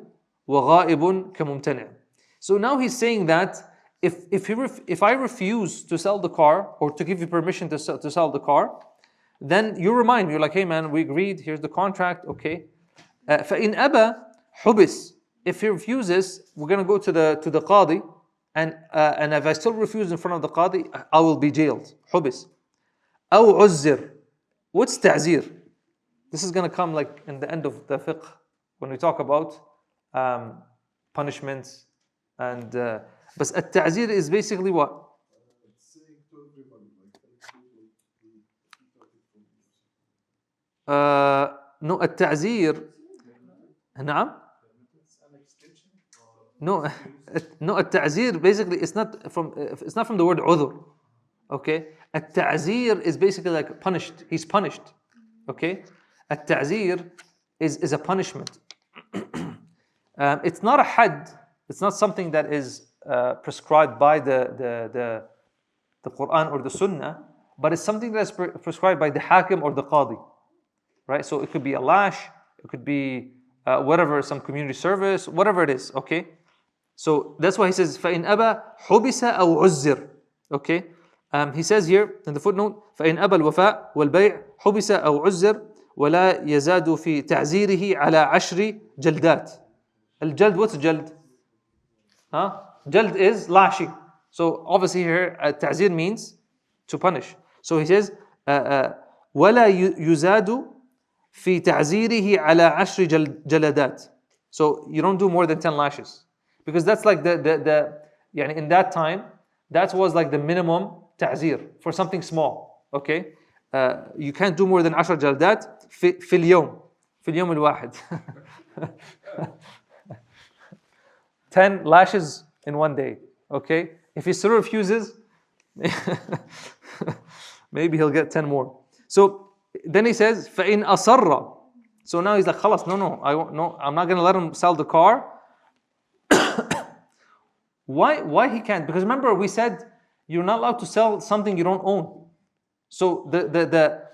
وغائب كممتنع. So now he's saying that if I refuse to sell the car or to give you permission to sell the car, then you remind me, you're like, hey man, we agreed, here's the contract, okay. فإن أبى حبس. If he refuses, we're going to go to the qadi, and if I still refuse in front of the qadi, I will be jailed. حبس. أو عزر. What's ta'zir? This is going to come like in the end of the fiqh when we talk about punishments and but at-ta'zir is basically what? It's saying to everybody, No, at-ta'zir. نعم. No, at-ta'zir basically it's not from the word udhr. Okay, at-ta'zir is basically like punished. He's punished. Okay, at-ta'zir is a punishment. It's not a had. It's not something that is prescribed by the Quran or the Sunnah, but it's something that's prescribed by the hakim or the qadi. Right? So it could be a lash, it could be whatever, some community service, whatever it is. Okay. So that's why he says فَإِنْ أَبَى حُبِسَ أَوْ عُزِّرْ. Okay. He says here in the footnote فإن أبى الوفاء والبيع حبس أو عزر ولا يزاد في تعزيره على 10 جلدات. الجلد, what's جلد? Jald is lashing. So obviously here تعزير means to punish. So he says ولا يزاد في تعزيره على 10 جلدات. So you don't do more than 10 lashes, because that's like the يعني in that time that was like the minimum تعزير for something small. Okay, you can't do more than 10 جلدات في اليوم الواحد. 10 lashes in one day. Okay, if he still refuses, maybe he'll get 10 more. So then he says فإن أصر. So now he's like خلاص, no, I'm not going to let him sell the car. Why he can't? Because remember we said you're not allowed to sell something you don't own. So the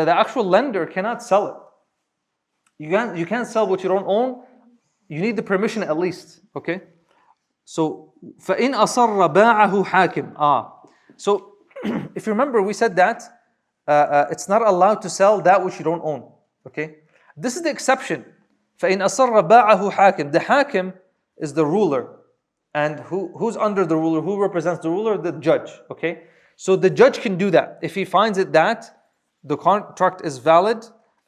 actual lender cannot sell it. You can't sell what you don't own. You need the permission at least. Okay. So فإن أصر باعه حاكم. So if you remember we said that it's not allowed to sell that which you don't own. Okay. This is the exception. فإن أصر باعه حاكم. The hakim is the ruler. And who's under the ruler? Who represents the ruler? The judge. Okay. So the judge can do that. If he finds it that the contract is valid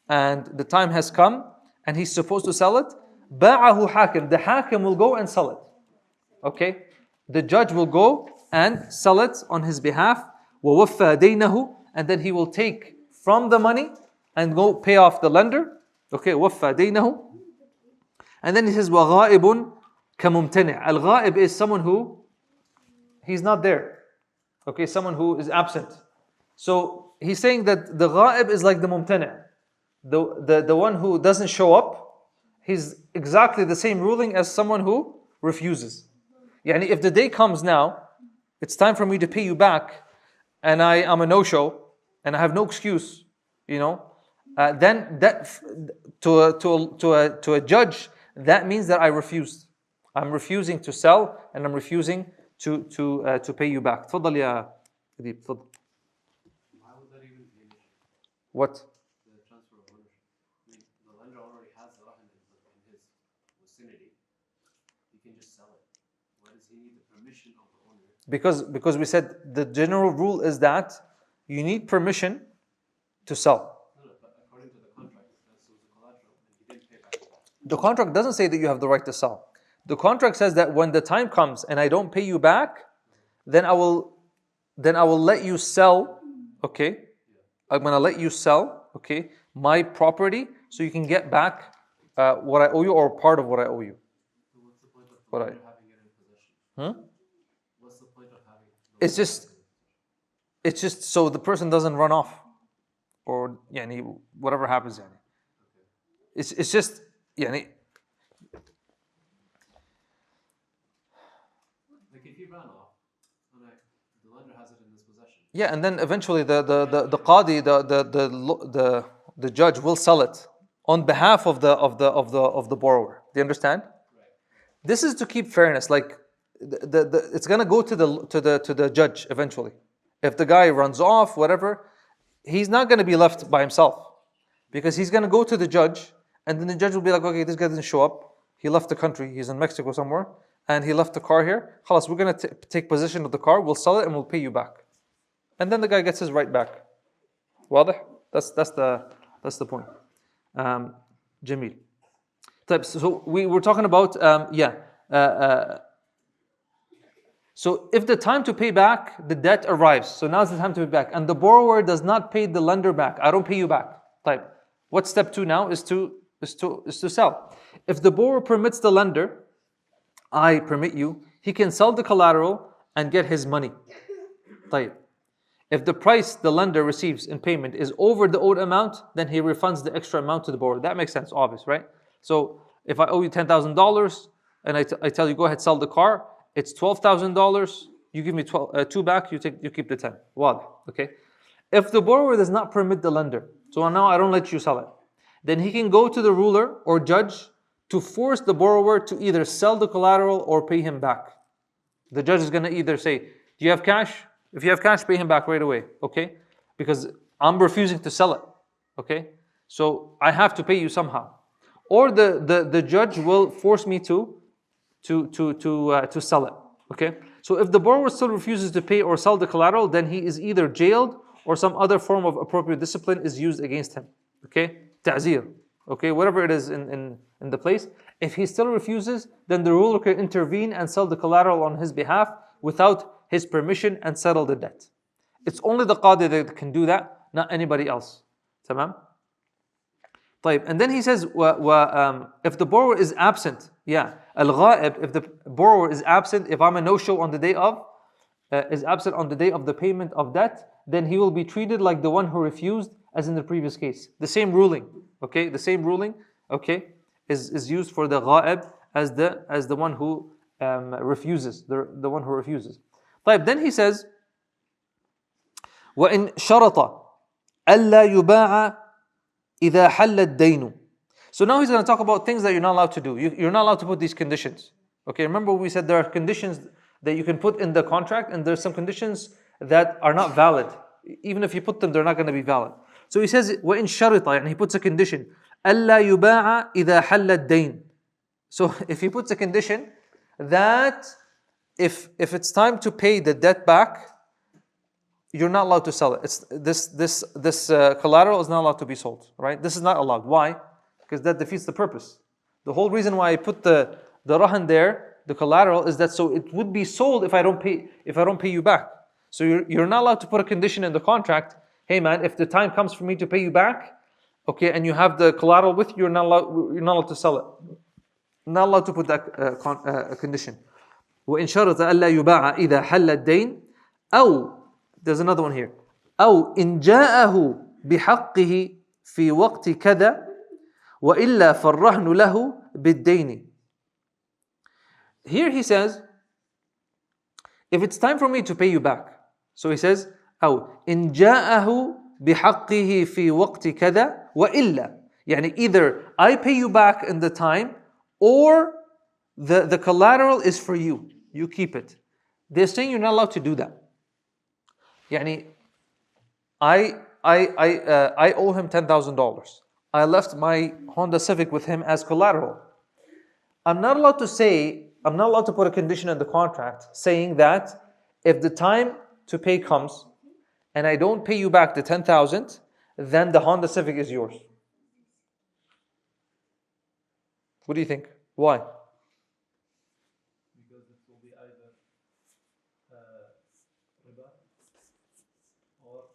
and the time has come and he's supposed to sell it, باعه حاكم. The hakim will go and sell it. Okay. The judge will go and sell it on his behalf. ووفى دينه. And then he will take from the money and go pay off the lender. Okay. وفى دينه. And then he says وغائب كممتنع. Al-ghaib is someone who he's not there. Okay, someone who is absent. So he's saying that the ghaib is like the mumtani', the one who doesn't show up. He's exactly the same ruling as someone who refuses. Yani if the day comes now, it's time for me to pay you back, and I am a no-show and I have no excuse, then that to a judge, that means that I refused. I'm refusing to sell and I'm refusing to pay you back. تفضل يا أديب تفضل. Why would that even be an issue? What? The transfer of ownership. I mean, the lender already has the rahn in his vicinity. He can just sell it. Why does he need the permission of the owner? Because we said the general rule is that you need permission to sell. No, but according to the contract, that's the collateral, and he didn't pay back. The contract doesn't say that you have the right to sell. The contract says that when the time comes and I don't pay you back, then I will let you sell okay, I'm gonna let you sell, okay, my property so you can get back what I owe you or part of what I owe you. So what's the point of the What I, lender having it in possession? hmm? What's the point of having the It's lender just having it in possession? it's just so the person doesn't run off or yani, whatever happens. Yani. Okay. It's just yani, Like if he ran off, and the lender has it in his possession. yeah, and then eventually the qadi, the judge will sell it on behalf of the borrower. Do you understand? Right. This is to keep fairness. Like it's gonna go to the judge eventually. If the guy runs off, whatever, he's not gonna be left by himself because he's gonna go to the judge, and then the judge will be like, okay, this guy didn't show up. He left the country. He's in Mexico somewhere, and he left the car here. Khalas, we're gonna take possession of the car. We'll sell it and we'll pay you back. And then the guy gets his right back. واضح? That's the point. Jamil. So we were talking about so if the time to pay back the debt arrives, so now's the time to pay back, and the borrower does not pay the lender back, I don't pay you back. Type. What step 2 now is to sell. If the borrower permits the lender, I permit you, he can sell the collateral and get his money. Type. If the price the lender receives in payment is over the owed amount, then he refunds the extra amount to the borrower. That makes sense, obvious, right? So if I owe you $10,000 and I tell you go ahead sell the car, it's $12,000. You give me 2 back. You keep the 10. Wad, okay? If the borrower does not permit the lender, so now I don't let you sell it, then he can go to the ruler or judge to force the borrower to either sell the collateral or pay him back. The judge is going to either say, do you have cash? If you have cash, pay him back right away, okay? Because I'm refusing to sell it, okay? So I have to pay you somehow. Or the judge will force me to sell it, okay? So if the borrower still refuses to pay or sell the collateral, then he is either jailed or some other form of appropriate discipline is used against him, okay? Ta'zir, okay? Whatever it is in the place. If he still refuses, then the ruler can intervene and sell the collateral on his behalf without his permission and settle the debt. It's only the qadi that can do that, not anybody else. Tamam? طيب. And then he says, if the borrower is absent, al-ghaib, if the borrower is absent, if I'm a no-show on the day of, is absent on the day of the payment of debt, then he will be treated like the one who refused, as in the previous case. The same ruling, okay? The same ruling, okay, is used for the ghaib as the one who refuses, the one who refuses. طيب, then he says, وَإِنْ شَرَطَ أَلَّا يُبَاعَ إِذَا حَلَّ الدَّيْنُ. So now he's going to talk about things that you're not allowed to do. You're not allowed to put these conditions. Okay, remember we said there are conditions that you can put in the contract, and there's some conditions that are not valid. Even if you put them, they're not going to be valid. So he says, وَإِنْ شَرِطَ, and he puts a condition, أَلَّا يُبَاعَ إِذَا حَلَّ الدَّيْنُ. So if he puts a condition that if it's time to pay the debt back, you're not allowed to sell it. It's this collateral is not allowed to be sold, right? This is not allowed. Why? Because that defeats the purpose. The whole reason why I put the rahan there, the collateral, is that so it would be sold if I don't pay you back. So you're not allowed to put a condition in the contract. Hey man, if the time comes for me to pay you back, okay, and you have the collateral with you, you're not allowed to sell it. Not allowed to put that condition. وإن شرط ألا يباع إذا حل الدين أو, there's another one here, أو إن جاءه بحقه في وقت كذا وإلا فالرهن له بالدين. Here he says, if it's time for me to pay you back, so he says, أو إن جاءه بحقه في وقت كذا وإلا, يعني either I pay you back in the time, or the collateral is for you. You keep it. They're saying you're not allowed to do that. يعني I owe him $10,000. I left my Honda Civic with him as collateral. I'm not allowed to put a condition in the contract saying that if the time to pay comes and I don't pay you back the 10,000, then the Honda Civic is yours. What do you think? Why? Because it will be either riba or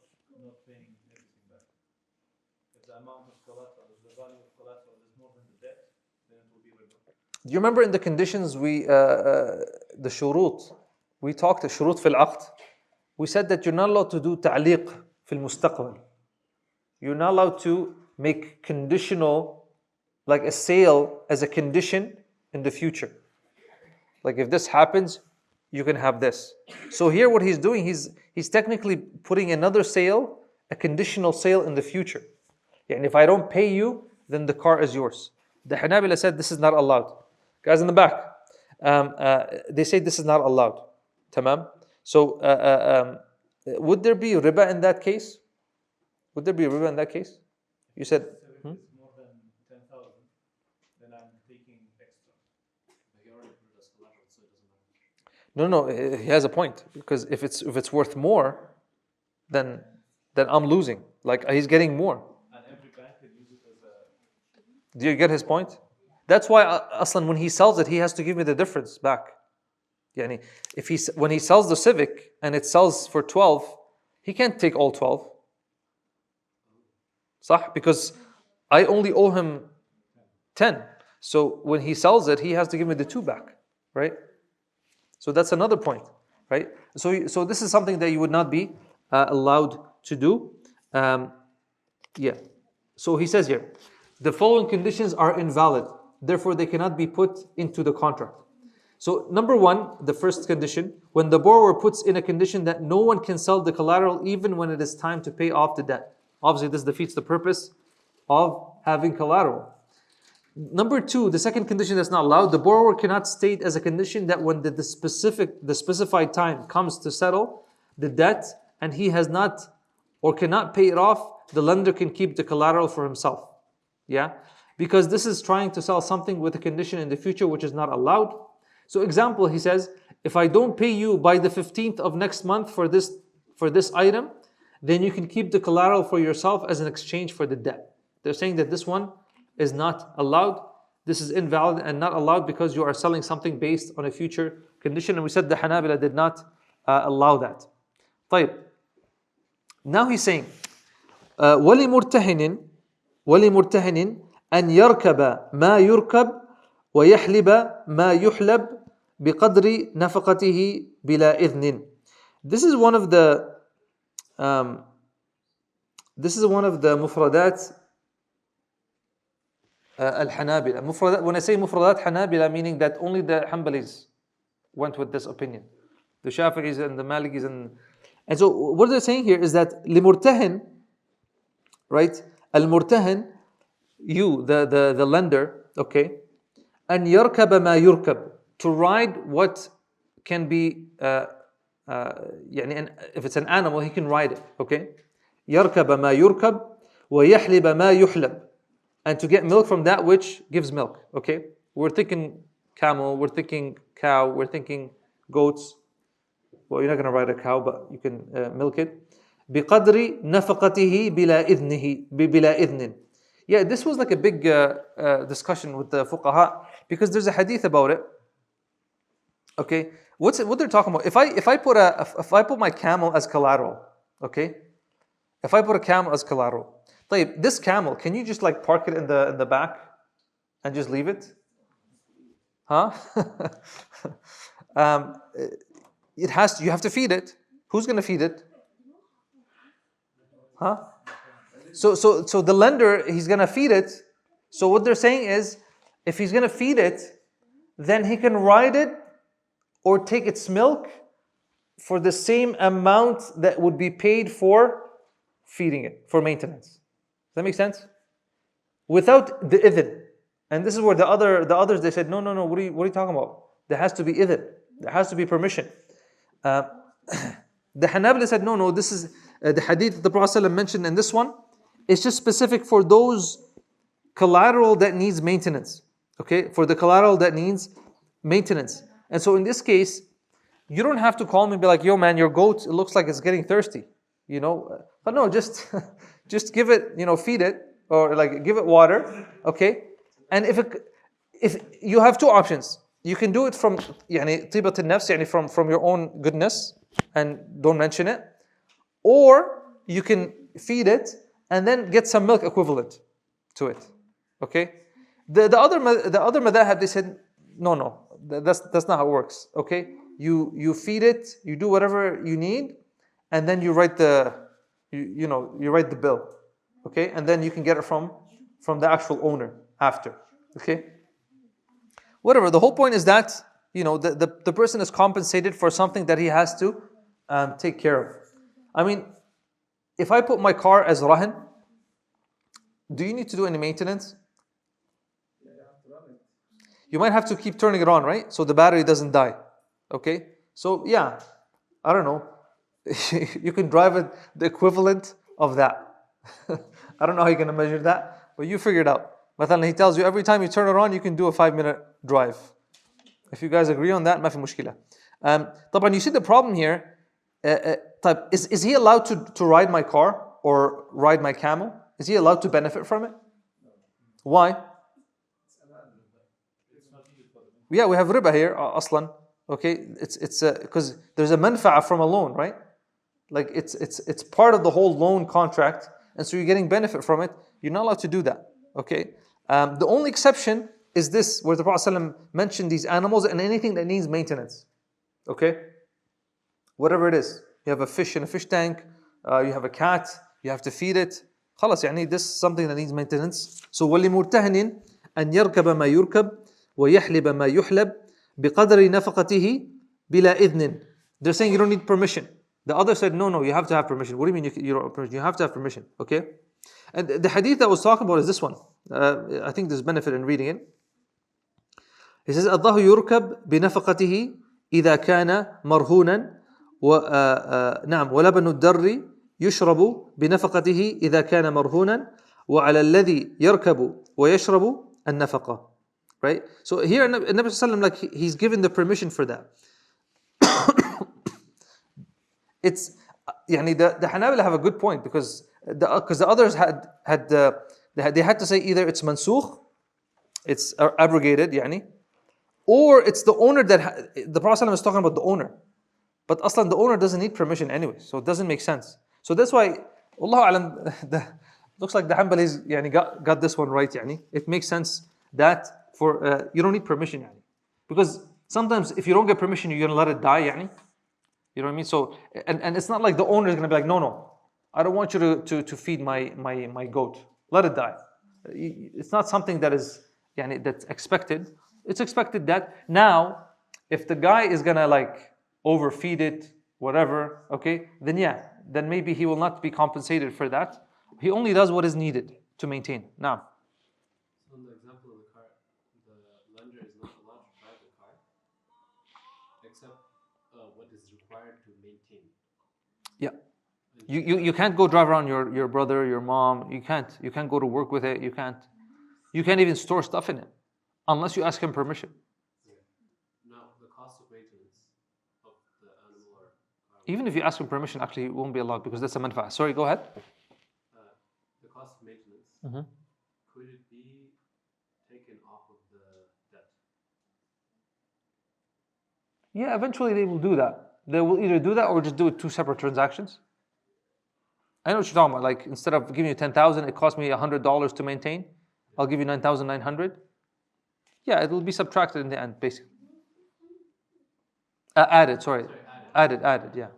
Do you remember in the conditions the shurut, we talked the shurut fil aqd. We said that you're not allowed to do ta'liq fil mustaqbal. You're not allowed to make conditional, like a sale as a condition in the future. Like if this happens, you can have this. So here what he's doing, he's technically putting another sale, a conditional sale in the future. And if I don't pay you, then the car is yours. The Hanabila said this is not allowed. Guys in the back, they say this is not allowed. Tamam? So would there be riba in that case? Would there be riba in that case? You said, So if it's more than 10,000, then I'm taking extra. But he already put it as collateral, so it doesn't matter. no, he has a point. Because if it's worth more, then I'm losing. Like he's getting more. And every bank can use it as a... Do you get his point? That's why Aslan, when he sells it, he has to give me the difference back. Yani, when he sells the Civic and it sells for 12, he can't take all 12. Sah? Because I only owe him 10. So when he sells it, he has to give me the 2 back. Right? So that's another point. Right? So this is something that you would not be allowed to do. Yeah. So he says here, the following conditions are invalid. Therefore, they cannot be put into the contract. So number 1, the first condition, when the borrower puts in a condition that no one can sell the collateral even when it is time to pay off the debt. Obviously, this defeats the purpose of having collateral. Number 2, the second condition that's not allowed, the borrower cannot state as a condition that when the specified time comes to settle the debt and he has not or cannot pay it off, the lender can keep the collateral for himself. Yeah? Because this is trying to sell something with a condition in the future which is not allowed. So example, he says, if I don't pay you by the 15th of next month for this item, then you can keep the collateral for yourself as an exchange for the debt. They're saying that this one is not allowed. This is invalid and not allowed because you are selling something based on a future condition. And we said the Hanabila did not allow that. طيب. Now he's saying, وَلِمُرْتَهِنٍ أن يركب ما يركب ويحلب ما يحلب بقدر نفقته بلا إذن. This is one of the مفردات الحنابلة. When I say مفردات حنابلة, meaning that only the Hanbalis went with this opinion. The Shafi'is and the Malikis and so what they're saying here is that لمرتهن, right? المرتهن, you, the lender, okay, and يركب ما يركب, to ride what can be, يعني if it's an animal, he can ride it, okay? يركب ما يركب ويحلب ما يحلب, and to get milk from that which gives milk, okay? We're thinking camel, we're thinking cow, we're thinking goats. Well, you're not going to ride a cow, but you can milk it. بقدر نفقته بلا إذن. Yeah, this was like a big discussion with the fuqaha because there's a hadith about it. Okay, what they're talking about? If I put my camel as collateral, okay, if I put a camel as collateral, طيب, this camel, can you just like park it in the back and just leave it? Huh? You have to feed it. Who's going to feed it? Huh? So the lender, he's going to feed it. So what they're saying is, if he's going to feed it, then he can ride it or take its milk for the same amount that would be paid for feeding it, for maintenance. Does that make sense? Without the idhn. And this is where the others, they said, no, what are you talking about? There has to be idhn. There has to be permission. The Hanabila said, no, this is the hadith the Prophet ﷺ mentioned in this one. It's just specific for those collateral that needs maintenance. Okay, for the collateral that needs maintenance. And so in this case, you don't have to call me and be like, yo man, your goat, it looks like it's getting thirsty. But no, just give it, feed it, or like give it water. Okay, and if you have 2 options. You can do it from طيبة النفس, from your own goodness and don't mention it, or you can feed it and then get some milk equivalent to it. Okay. The other madhab, they said No. That's not how it works. Okay, you feed it, you do whatever you need, and then you write you write the bill. Okay, and then you can get it from the actual owner after. Okay, whatever. The whole point is that the person is compensated for something that he has to take care of. I mean, if I put my car as rahan, do you need to do any maintenance? You might have to keep turning it on, right? So the battery doesn't die. Okay? So yeah, I don't know. You can drive it the equivalent of that. I don't know how you're going to measure that, but you figure it out. Mathalan, he tells you every time you turn it on, you can do a 5-minute drive. If you guys agree on that, ما في مشكلة. طبعا, you see the problem here. Is he allowed to ride my car or ride my camel? Is he allowed to benefit from it? Why? Yeah, we have riba here, aslan. Okay, it's because there's a manfa'a from a loan, right? Like it's part of the whole loan contract, and so you're getting benefit from it. You're not allowed to do that. Okay, the only exception is this, where the Prophet ﷺ mentioned these animals and anything that needs maintenance. Okay, whatever it is, you have a fish in a fish tank, you have a cat, you have to feed it. خلاص يعني this is something that needs maintenance. So وَلِمُرْتَهْنٍ أَنْ يَرْكَبَ مَا يُرْكَبْ وَيَحْلِبَ مَا يُحْلَبْ بِقَدْرِ نَفَقَتِهِ بِلَا إِذْنٍ. They're saying you don't need permission. The other said, no, you have to have permission. What do you mean you don't have permission? You have to have permission, okay? And the hadith I was talking about is this one. I think there's benefit in reading it. He says, الظَّهُ يُرْكَبْ بِنَفَقَتِهِ إِذَا كَانَ مَرْهُونًا نعم وَلَبَنُ الدَّرِّ يُشْرَبُ بِنَفَقَتِهِ إِذَا كَانَ مَرْهُونًا وَعَلَى الَّذِي يَرْكَبُ وَيَشْرَبُ النَّفَقَةِ. Right? So here Nabi Sallallahu Alaihi Wasallam, he's given the permission for that. It's يعني the Hanabila have a good point because the others they had to say either it's mansukh, it's abrogated يعني, or it's the owner that the Prophet ﷺ is talking about the owner. But aslan the owner doesn't need permission anyway, so it doesn't make sense. So that's why Allahu Alam, looks like the Hanbalis يعني got this one right يعني. It makes sense that for you don't need permission يعني. Because sometimes if you don't get permission, you're gonna let it die يعني. You know what I mean? So and it's not like the owner is gonna be like, no, I don't want you to feed my goat. Let it die. It's not something that is that's expected. It's expected that now, if the guy is gonna like overfeed it, whatever, okay, then maybe he will not be compensated for that. He only does what is needed to maintain. Now. So in the example of the car, the lender is not allowed to drive the car except what is required to maintain. Yeah. You can't go drive around your brother, your mom. You can't go to work with it. You can't even store stuff in it unless you ask him permission. Now the cost of maintenance of the animal or even if you ask him permission, actually it won't be allowed because that's a manfa'a. Sorry, go ahead. The cost of maintenance, could it be taken off of the debt? Yeah, eventually they will do that. They will either do that or just do it 2 separate transactions. I know what you're talking about. Like instead of giving you 10,000, it cost me $100 to maintain. I'll give you 9,900. Yeah, it will be subtracted in the end, basically. Added, yeah,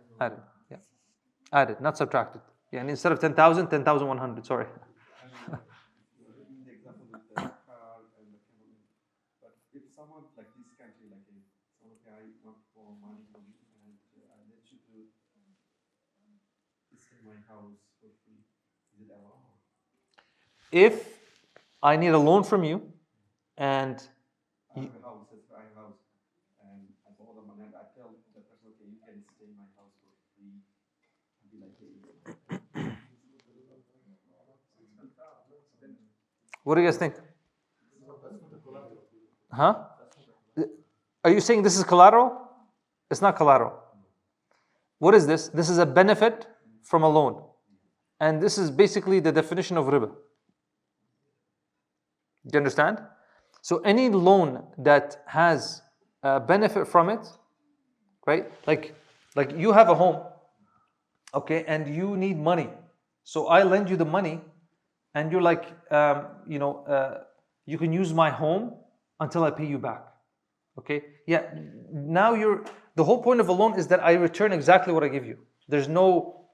added, not subtracted. Yeah, and instead of 10,000, 10,100. Sorry. The example with the car and the camel. But if someone like this country, like okay, I want for money from you and I let you to stay in my house for free, is it allowed? If I need a loan from you, and I have a house, and I borrow the money, and I tell the person, okay, you can stay in my house for free, and be like, hey, what do you guys think? Huh? Are you saying this is collateral? It's not collateral. What is this? This is a benefit from a loan. And this is basically the definition of riba. Do you understand? So any loan that has a benefit from it, right? Like you have a home, okay, and you need money. So I lend you the money, and you're like, you can use my home until I pay you back. Okay? Yeah, now the whole point of a loan is that I return exactly what I give you. There's no,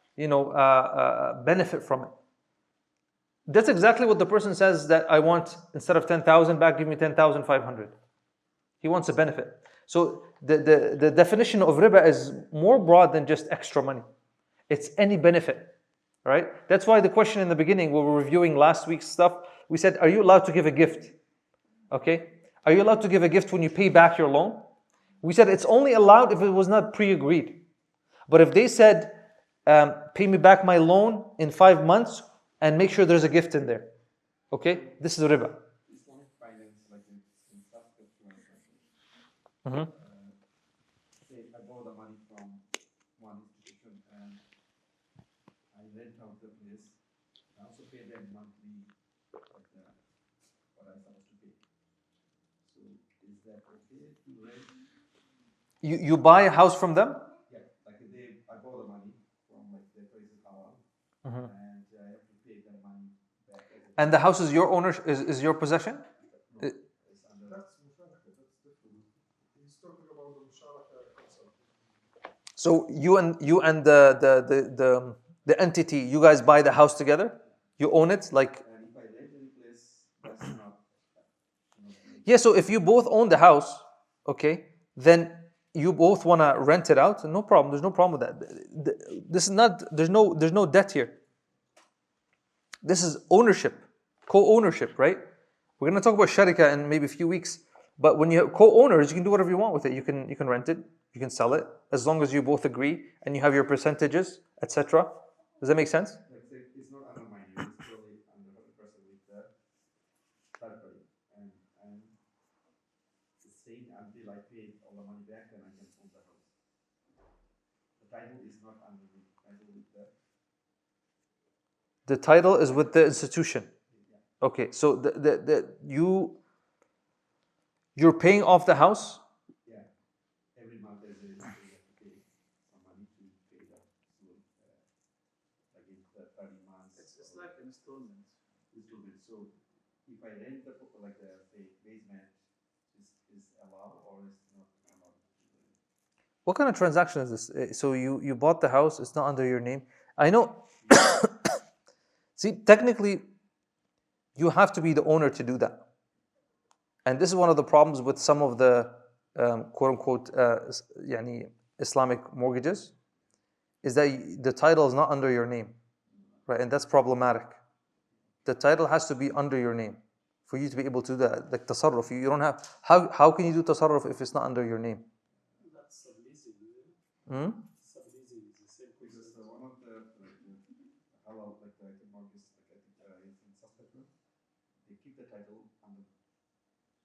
benefit from it. That's exactly what the person says that I want, instead of 10,000 back, give me 10,500. He wants a benefit. So the definition of riba is more broad than just extra money. It's any benefit, right? That's why the question in the beginning, when we were reviewing last week's stuff, we said, are you allowed to give a gift? Okay? Are you allowed to give a gift when you pay back your loan? We said it's only allowed if it was not pre-agreed. But if they said, pay me back my loan in 5 months and make sure there's a gift in there. Okay? This is riba. Islamic finance, like in Suspect transaction. Mm-hmm. Say I borrow the money from one institution and I rent out the place. I also pay them monthly, like what I'm supposed to pay. So is that okay to rent? You buy a house from them? Yeah, like I borrow the money from like their place is halal, Mm-hmm. and I have to pay that money back. And the house is your owner, is your possession? No, it's under. That's musharaka, that's different. He's talking about the musharaka concept. So you and the entity, you guys buy the house together? You own it? Like, And if I rent any place, that's not. yeah, so if you both own the house, okay, then you both want to rent it out, no problem. There's no problem with that. This is not, there's no debt here. This is ownership, co-ownership, right? We're going to talk about sharika in maybe a few weeks, but when you have co-owners, you can do whatever you want with it. You can rent it, you can sell it, as long as you both agree and you have your percentages, etc. Does that make sense? Like say, it's not under my name, it's purely under 100% with the third party. And it's saying until I pay all the money back, then I can own the house. The title is not under me. Title with The title is with the institution. yeah. Okay, so you're paying off the house. Yeah. Every month there's a you have to pay some money to pay the loan. Like in 30 months. It's like installments. Installment. So if I rent the like the say basement is allowed or is not allowed? What kind of transaction is this? So you bought the house, it's not under your name. I know. See, technically, you have to be the owner to do that. And this is one of the problems with some of the quote-unquote Islamic mortgages, is that the title is not under your name, right? And that's problematic. The title has to be under your name for you to be able to do that. Like tasarruf, you don't have, how can you do tasarruf if it's not under your name? That's subleasing, isn't it? Hmm? Subleasing is the same Because concept. one of the halal like the mortgage like in Suspect, they keep the title under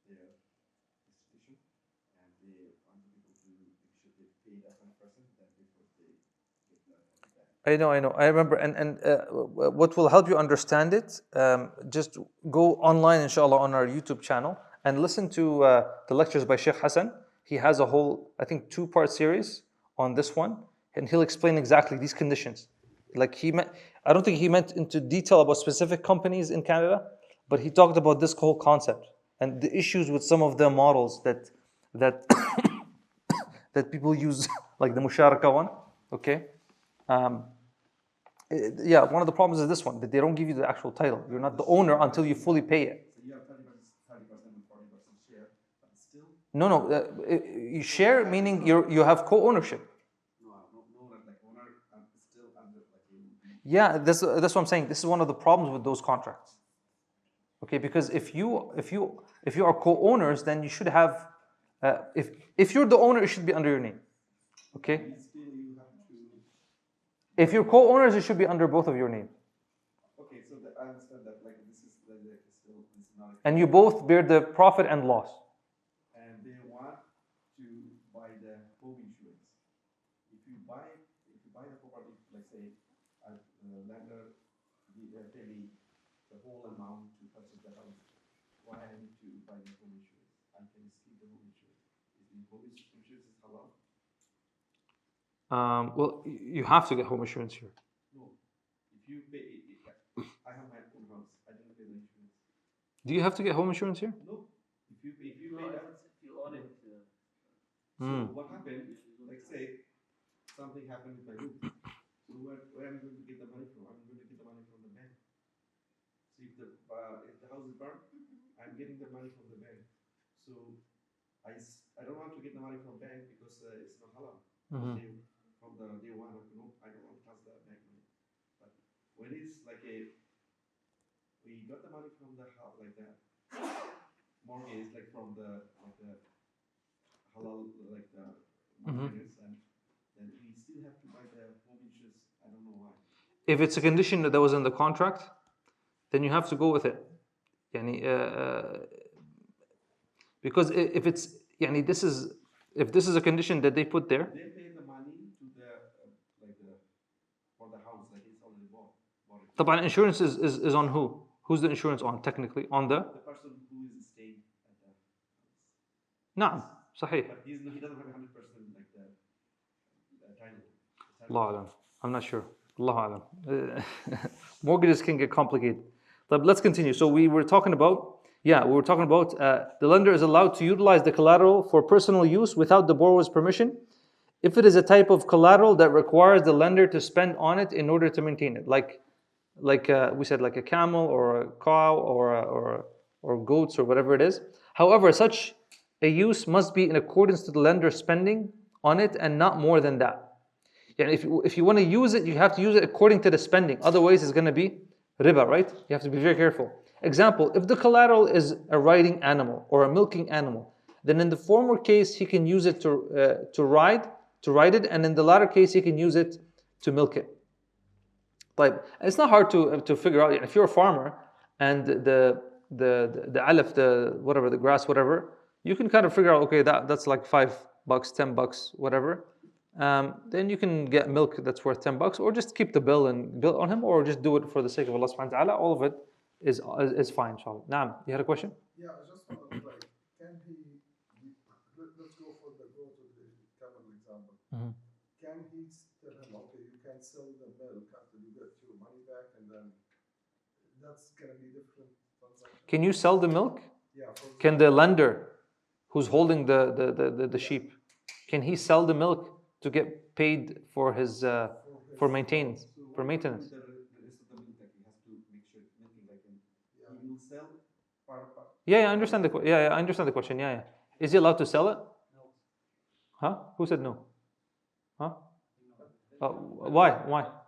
their institution and they want people to make sure they pay that 100% then before they get the money back. I know. I remember, and what will help you understand it, just go online, inshallah, on our YouTube channel and listen to the lectures by Sheikh Hassan. He has a whole, I think, 2-part series on this one, and he'll explain exactly these conditions. Like I don't think he went into detail about specific companies in Canada, but he talked about this whole concept and the issues with some of the models that that people use, like the musharaka one. Okay. Yeah, one of the problems is this one, that they don't give you the actual title. You're not the owner until you fully pay it. So you have 30% and 40% share, but still No. You share, meaning you have co-ownership. no like owner still under like you. Yeah, that's what I'm saying. This is one of the problems with those contracts. Okay, because if you are co-owners, then you should have. If you're the owner, it should be under your name. Okay. Still you have to. If you're co-owners, it should be under both of your name. Okay, so I understand that like this is still this is not. And you both bear the profit and loss. And they want to buy the home insurance. If you buy the property, like say, lender pay me the whole amount to purchase the house, why I need to buy the home insurance? I can skip the home insurance. Is the home insurance is halal? Well, you have to get home insurance here. No. If you pay, I have my own house. I didn't pay the insurance. Do you have to get home insurance here? No. If you pay No, that, if you own it, So what happened, like say, something happened with my roof. So where am I going to get the money from? I'm going to get the money from the bank. So if the house is burned, I'm getting the money from the bank. So I don't want to get the money from bank because it's not halal. From the day one, I don't want to touch the bank money. But when it's like we got the money from the house, like the mortgage, like from the halal, like the mortgages, and then we still have to buy the home insurance. I don't know why. If it's a condition that was in the contract, then you have to go with it. Because if it's if this is a condition that they put there, they pay the money to the for the house, like it's already bought. طبعا insurance is on who? Who's the insurance on technically? On the person who is staying at the house. نعم صحيح. But he doesn't have 100% like the title. Allah alam. I'm not sure. Allah alam. Mortgages can get complicated. But let's continue. So we were talking about the lender is allowed to utilize the collateral for personal use without the borrower's permission if it is a type of collateral that requires the lender to spend on it in order to maintain it, like we said, like a camel or a cow or goats or whatever it is. However, such a use must be in accordance to the lender's spending on it and not more than that. If you want to use it, you have to use it according to the spending. Otherwise, it's going to be riba, right? You have to be very careful. Example, if the collateral is a riding animal or a milking animal, then in the former case, he can use it to ride it, and in the latter case, he can use it to milk it. But it's not hard to figure out. If you're a farmer and the alaf, the grass, whatever, you can kind of figure out, okay, that's like $5, $10, whatever. Then you can get milk that's worth $10, or just keep the bill and bill on him, or just do it for the sake of Allah subhanahu wa ta'ala. All of it is fine, inshallah. Naam, you had a question? Yeah, I just want to like, can he, let's go for the camel example. Can he tell him, okay, you can sell the milk after you get your money back, and then that's going to be different transaction? Can you sell the milk? Yeah. Can the lender who's holding the sheep, can he sell the milk to get paid for his for maintenance? For maintenance. Yeah, I understand the I understand the question. Yeah. Is he allowed to sell it? No. Huh? Who said no? Huh? Why?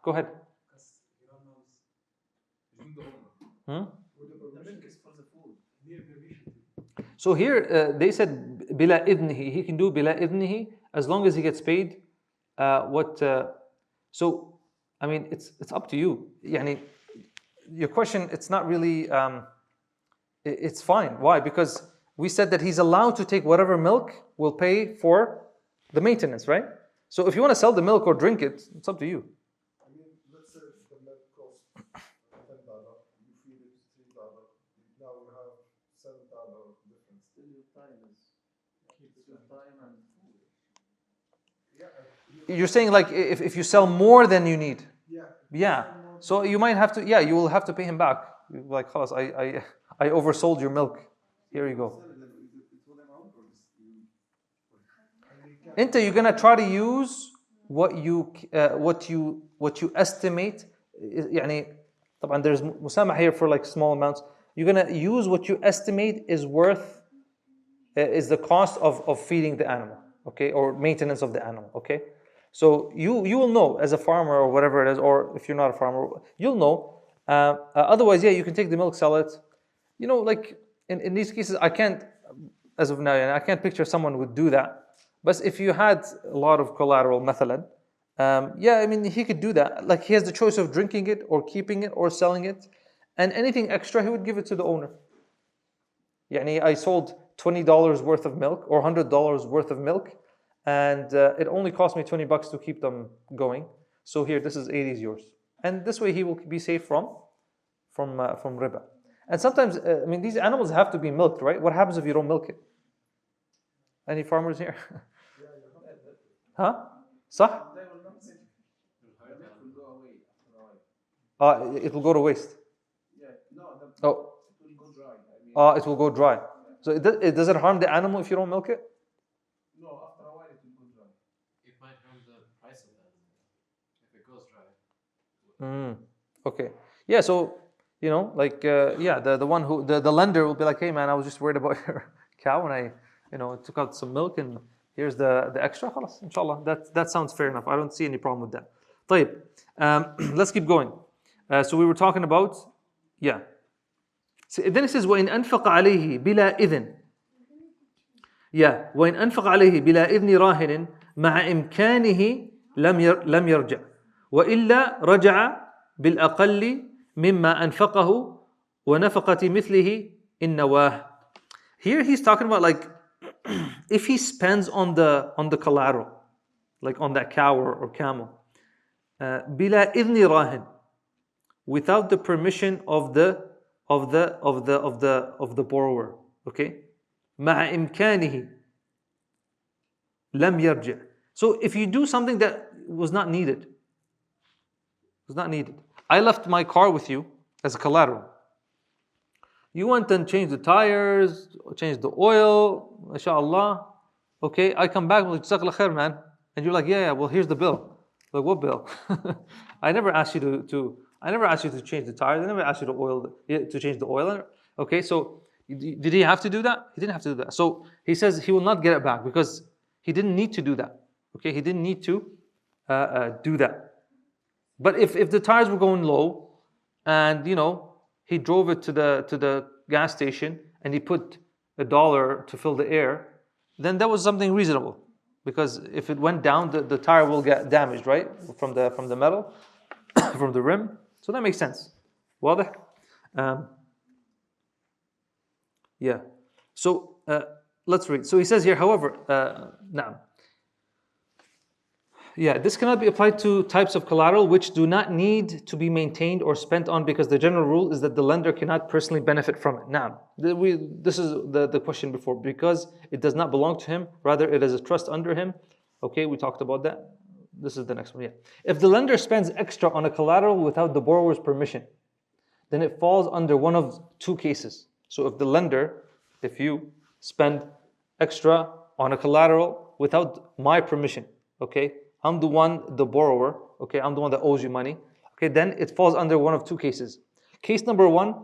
Go ahead. Because you don't know. The milk is for the food. Near permission. So here they said bila idnihi. He can do bila idnihi as long as he gets paid. So I mean, it's up to you. Your question, it's not really. It's fine. Why? Because we said that he's allowed to take whatever milk will pay for the maintenance, right? So if you want to sell the milk or drink it, it's up to you. I mean, let's say the milk costs $10, you feed it $3. Now we have $7 difference. Still your time is your time and food. Yeah. You're saying like if you sell more than you need. Yeah. So you might have to. Yeah, you will have to pay him back. Like, khalas, I oversold your milk. Here you go. You're gonna try to use what you estimate. طبعا there's مسامح here for like small amounts. You're gonna use what you estimate is worth is the cost of feeding the animal, okay, or maintenance of the animal, okay. So you will know as a farmer or whatever it is, or if you're not a farmer, you'll know. Otherwise, yeah, you can take the milk, sell it. Like in these cases, I can't, as of now, I can't picture someone would do that. But if you had a lot of collateral, مثلا, yeah, I mean, he could do that. Like he has the choice of drinking it or keeping it or selling it, and anything extra, he would give it to the owner. I sold $20 worth of milk or $100 worth of milk, and it only cost me $20 to keep them going. So here, this is 80 is yours, and this way he will be safe from riba. And sometimes, I mean, these animals have to be milked, right? What happens if you don't milk it? Any farmers here? Huh? صح? It will go to waste. It will go dry. It will go dry. So does it harm the animal if you don't milk it? No, after a while Okay. Yeah, so, like, the one who, the lender will be like, hey man, I was just worried about your cow and I, took out some milk and here's the extra. خلاص, inshallah. That sounds fair enough. I don't see any problem with that. طيب. Let's keep going. So we were talking about, yeah. So then it says, وَإِنْ أَنْفَقَ عَلَيْهِ بِلَا إِذْنٍ. Yeah. وَإِنْ أَنْفَقَ عَلَيْهِ بِلَا إِذْنِ رَاهِنٍ مَعَ إِمْكَانِهِ لم يرجع وإلا رجع بالأقل مما أنفقه ونفقة مثله إن نواه. Here he's talking about, like, if he spends on the collateral, like on that cow or camel, بلا إذن راهن, without the permission of the borrower, okay, مع إمكانه لم يرجع. So if you do something that was not needed, I left my car with you as a collateral. You went and changed the tires, changed the oil, mashallah. Okay, I come back, like, Jazakallah khair, man. And you're like, yeah, well, here's the bill. Like, what bill? I never asked you to change the tires. I never asked you to change the oil. Okay, so did he have to do that? He didn't have to do that. So he says he will not get it back because he didn't need to do that. Okay, he didn't need to do that. But if the tires were going low, and he drove it to the gas station and he put $1 to fill the air, then that was something reasonable. Because if it went down, the tire will get damaged, right? From the metal, from the rim. So that makes sense. واضح? Yeah. So let's read. So he says here, however, نعم. Yeah, this cannot be applied to types of collateral which do not need to be maintained or spent on, because the general rule is that the lender cannot personally benefit from it. Now, this is the question before, because it does not belong to him, rather it is a trust under him. Okay, we talked about that. This is the next one, yeah. If the lender spends extra on a collateral without the borrower's permission, then it falls under one of two cases. So if you spend extra on a collateral without my permission, okay, I'm the borrower, okay, I'm the one that owes you money, okay, then it falls under one of two cases. Case number one,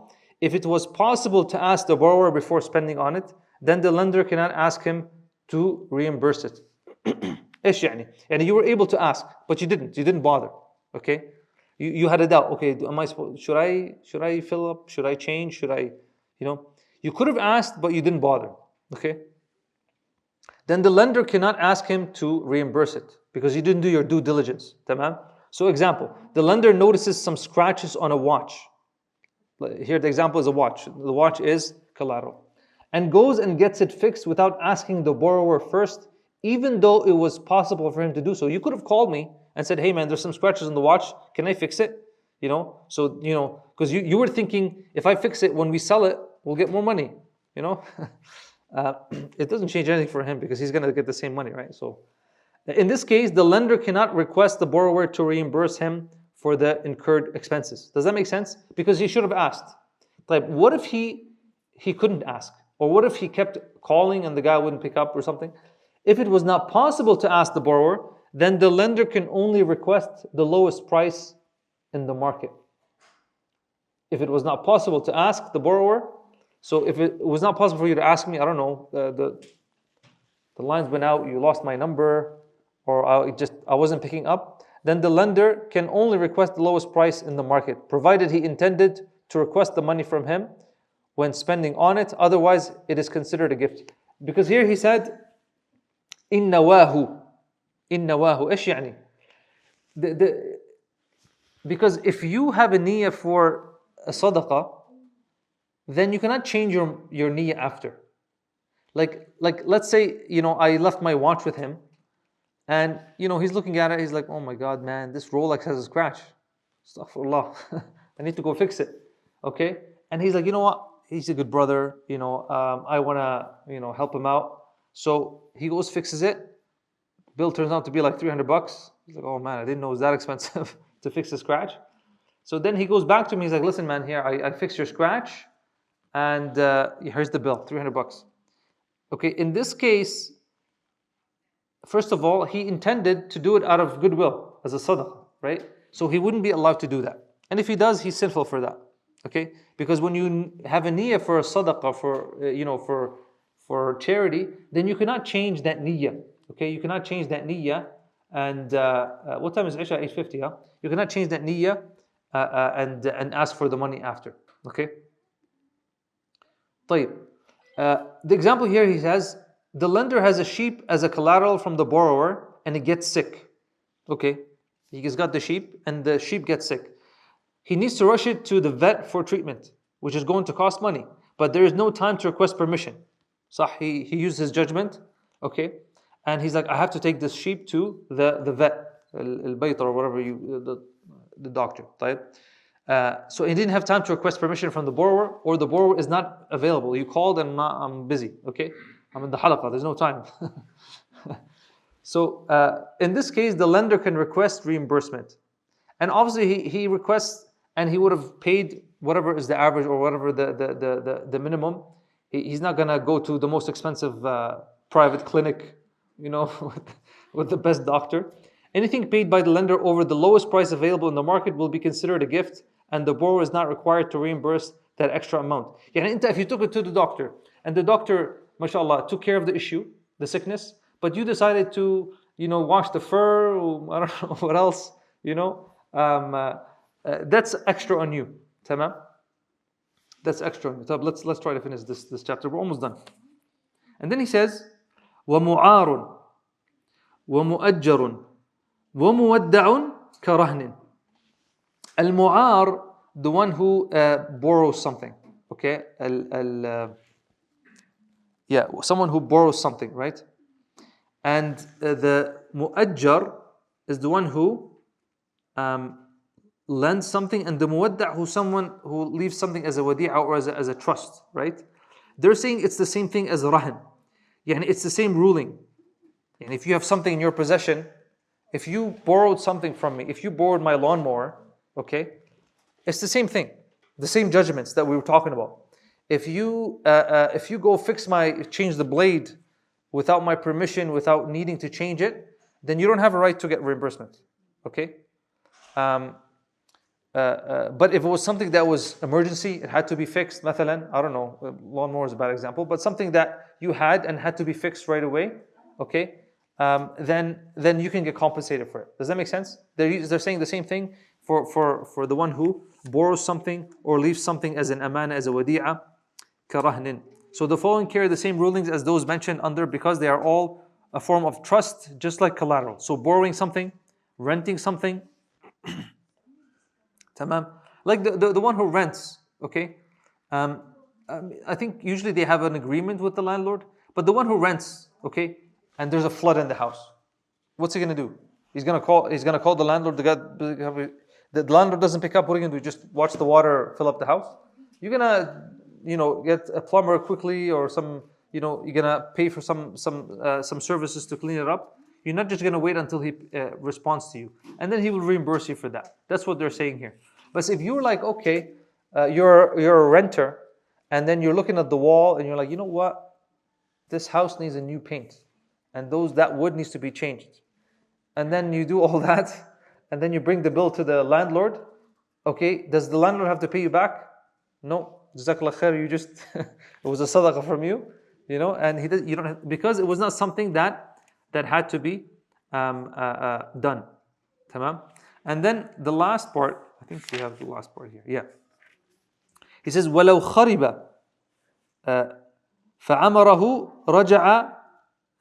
if it was possible to ask the borrower before spending on it, then the lender cannot ask him to reimburse it. إيش يعني? And you were able to ask, but you didn't bother, okay? You had a doubt, okay, should I fill up, should I change, should I, you could have asked, but you didn't bother, okay? Then the lender cannot ask him to reimburse it because you didn't do your due diligence. Tamam? So example, the lender notices some scratches on a watch. Here the example is a watch. The watch is collateral. And goes and gets it fixed without asking the borrower first, even though it was possible for him to do so. You could have called me and said, hey man, there's some scratches on the watch. Can I fix it? So, because you were thinking, if I fix it, when we sell it, we'll get more money, It doesn't change anything for him because he's going to get the same money, right? So in this case, the lender cannot request the borrower to reimburse him for the incurred expenses. Does that make sense? Because he should have asked. Like, what if he couldn't ask? Or what if he kept calling and the guy wouldn't pick up or something? If it was not possible to ask the borrower, then the lender can only request the lowest price in the market. If it was not possible to ask the borrower, so if it was not possible for you to ask me, I don't know, the line's been out, you lost my number, or I wasn't picking up, then the lender can only request the lowest price in the market, provided he intended to request the money from him when spending on it. Otherwise, it is considered a gift. Because here he said, إِن نَوَاهُ إيش يعني? Because if you have a niyyah for a sadaqah, then you cannot change your niyyah after. Like let's say, I left my watch with him, and he's looking at it, he's like, oh my God, man, this Rolex has a scratch. Astaghfirullah. I need to go fix it. Okay? And he's like, you know what? He's a good brother, I wanna, help him out. So he goes, fixes it. Bill turns out to be like $300. He's like, oh man, I didn't know it was that expensive to fix the scratch. So then he goes back to me, he's like, listen man, here, I fixed your scratch, and here's the bill, $300. Okay, in this case, first of all, he intended to do it out of goodwill, as a sadaqah, right? So he wouldn't be allowed to do that. And if he does, he's sinful for that. Okay? Because when you have a niyyah for a sadaqah, for charity, then you cannot change that niyyah. Okay? You cannot change that niyyah. And what time is Isha? 8:50, huh? You cannot change that niyyah and ask for the money after. Okay? طيب. The example here, he says, the lender has a sheep as a collateral from the borrower and it gets sick. Okay? He's got the sheep and the sheep gets sick. He needs to rush it to the vet for treatment, which is going to cost money. But there is no time to request permission. So he used his judgment, okay? And he's like, I have to take this sheep to the vet, al-bayt or whatever the doctor, right? So he didn't have time to request permission from the borrower, or the borrower is not available. You called and I'm busy, okay? I'm in the halqa, there's no time. So in this case, the lender can request reimbursement. And obviously he requests, and he would have paid whatever is the average or whatever the minimum. He's not gonna go to the most expensive private clinic, with the best doctor. Anything paid by the lender over the lowest price available in the market will be considered a gift, and the borrower is not required to reimburse that extra amount. If you took it to the doctor, and the doctor, mashallah, took care of the issue, the sickness, but you decided to, wash the fur, or I don't know what else, that's extra on you. Tamam? That's extra on you. Let's try to finish this chapter. We're almost done. And then he says, وَمُعَارٌ وَمُؤَجَّرٌ وَمُوَدَّعٌ كَرَهْنٍ. Al-mu'ar, the one who borrows something. Okay? Someone who borrows something, right? And the mu'ajjar is the one who lends something, and the muwadda' who someone who leaves something as a wadi'a or as a trust, right? They're saying it's the same thing as rahan. It's the same ruling. And if you have something in your possession, if you borrowed something from me, if you borrowed my lawnmower, okay, it's the same thing, the same judgments that we were talking about. If you go change the blade without my permission, without needing to change it, then you don't have a right to get reimbursement. Okay? But if it was something that was emergency, it had to be fixed, mathalan, I don't know, lawnmower is a bad example, but something that you had and had to be fixed right away, okay, then you can get compensated for it. Does that make sense? They're saying the same thing for the one who borrows something or leaves something as an amana, as a wadi'a, karahnin. So the following carry the same rulings as those mentioned under, because they are all a form of trust, just like collateral. So borrowing something, renting something, tamam. Like the one who rents, okay? I think usually they have an agreement with the landlord, but the one who rents, okay, and there's a flood in the house, what's he gonna do? He's gonna call the landlord. The landlord doesn't pick up. What are you gonna do? Just watch the water fill up the house? You're gonna, get a plumber quickly, or some, you're gonna pay for some services to clean it up. You're not just gonna wait until he responds to you, and then he will reimburse you for that. That's what they're saying here. But if you're like, okay, you're a renter, and then you're looking at the wall, and you're like, you know what? This house needs a new paint, and that wood needs to be changed. And then you do all that, and then you bring the bill to the landlord. Okay, does the landlord have to pay you back? No. Jazakallah khair, it was a sadaqah from you, and you don't have, because it was not something that had to be done. Tamam? And then the last part, I think we have the last part here. Yeah. He says, وَلَوْ خَرِبَ فَعَمَرَهُ رَجَعَ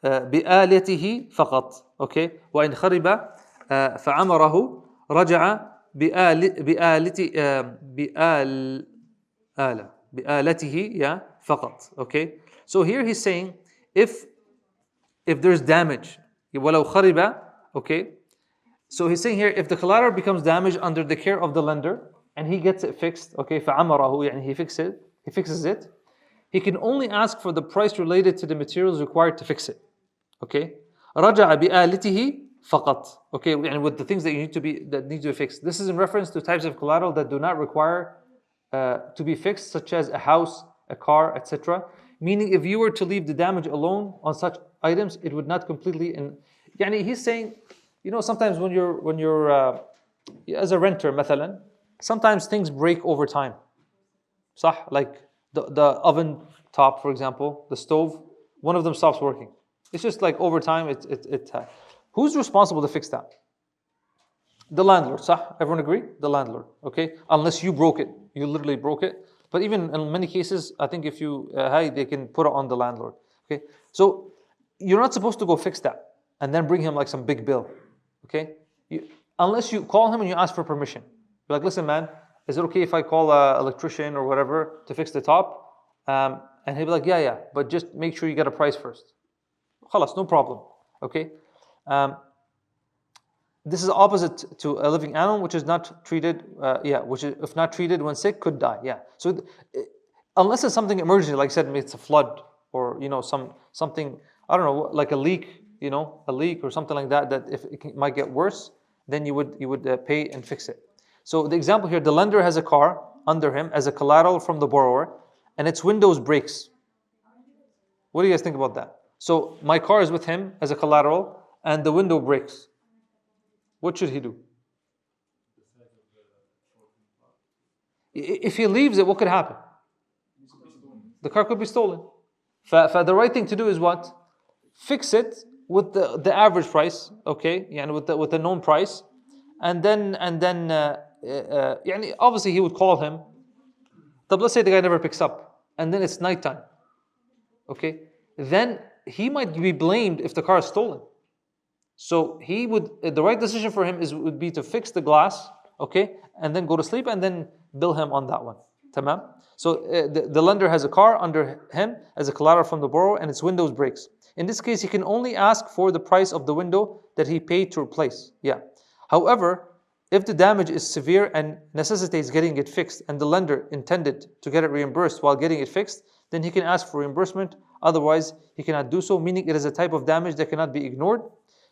بِآلِيَتِهِ فَقَط. Okay? وَإِنْ خَرِبَ فَعَمَرَهُ رَجَعَ بِآلَتِهِ فَقَط. Okay? So here he's saying, if there's damage, وَلَوْ خَرِبَ, okay? So he's saying here, if the collateral becomes damaged under the care of the lender, and he gets it fixed, okay, فَعَمَرَهُ, he fixes it, he can only ask for the price related to the materials required to fix it. Okay? رَجَعَ بِآلِتِهِ فَقَط. Okay, and with the things that need to be fixed. This is in reference to types of collateral that do not require to be fixed, such as a house, a car, etc. Meaning, if you were to leave the damage alone on such items, it would not completely. He's saying, sometimes when you're As a renter, مثلا, sometimes things break over time. صح? Like the oven top, for example, the stove, one of them stops working. It's just like over time, who's responsible to fix that? The landlord, صح? Everyone agree? The landlord, okay? Unless you broke it, you literally broke it. But even in many cases, I think if you, they can put it on the landlord, okay? So you're not supposed to go fix that and then bring him like some big bill, okay? Unless you call him and you ask for permission. Be like, listen, man, is it okay if I call an electrician or whatever to fix the top? And he'll be like, yeah, but just make sure you get a price first. Khalas, no problem, okay? This is opposite to a living animal, which is not treated, which is, if not treated when sick, could die, So unless it's something emergency, like I said, maybe it's a flood or, something, I don't know, like a leak, a leak or something like that, that if might get worse, then you would pay and fix it. So the example here, the lender has a car under him as a collateral from the borrower, and its windows breaks. What do you guys think about that? So my car is with him as a collateral, and the window breaks. What should he do? If he leaves it, what could happen? The car could be stolen. The right thing to do is what? Fix it with the average price, okay? With the known price, and then obviously he would call him. But let's say the guy never picks up, and then it's nighttime, okay? Then he might be blamed if the car is stolen. So the right decision for him would be to fix the glass, okay, and then go to sleep and then bill him on that one. Tamam? So the lender has a car under him as a collateral from the borrower, and its windows breaks. In this case, he can only ask for the price of the window that he paid to replace. However, if the damage is severe and necessitates getting it fixed, and the lender intended to get it reimbursed while getting it fixed, then he can ask for reimbursement. Otherwise, he cannot do so, meaning it is a type of damage that cannot be ignored.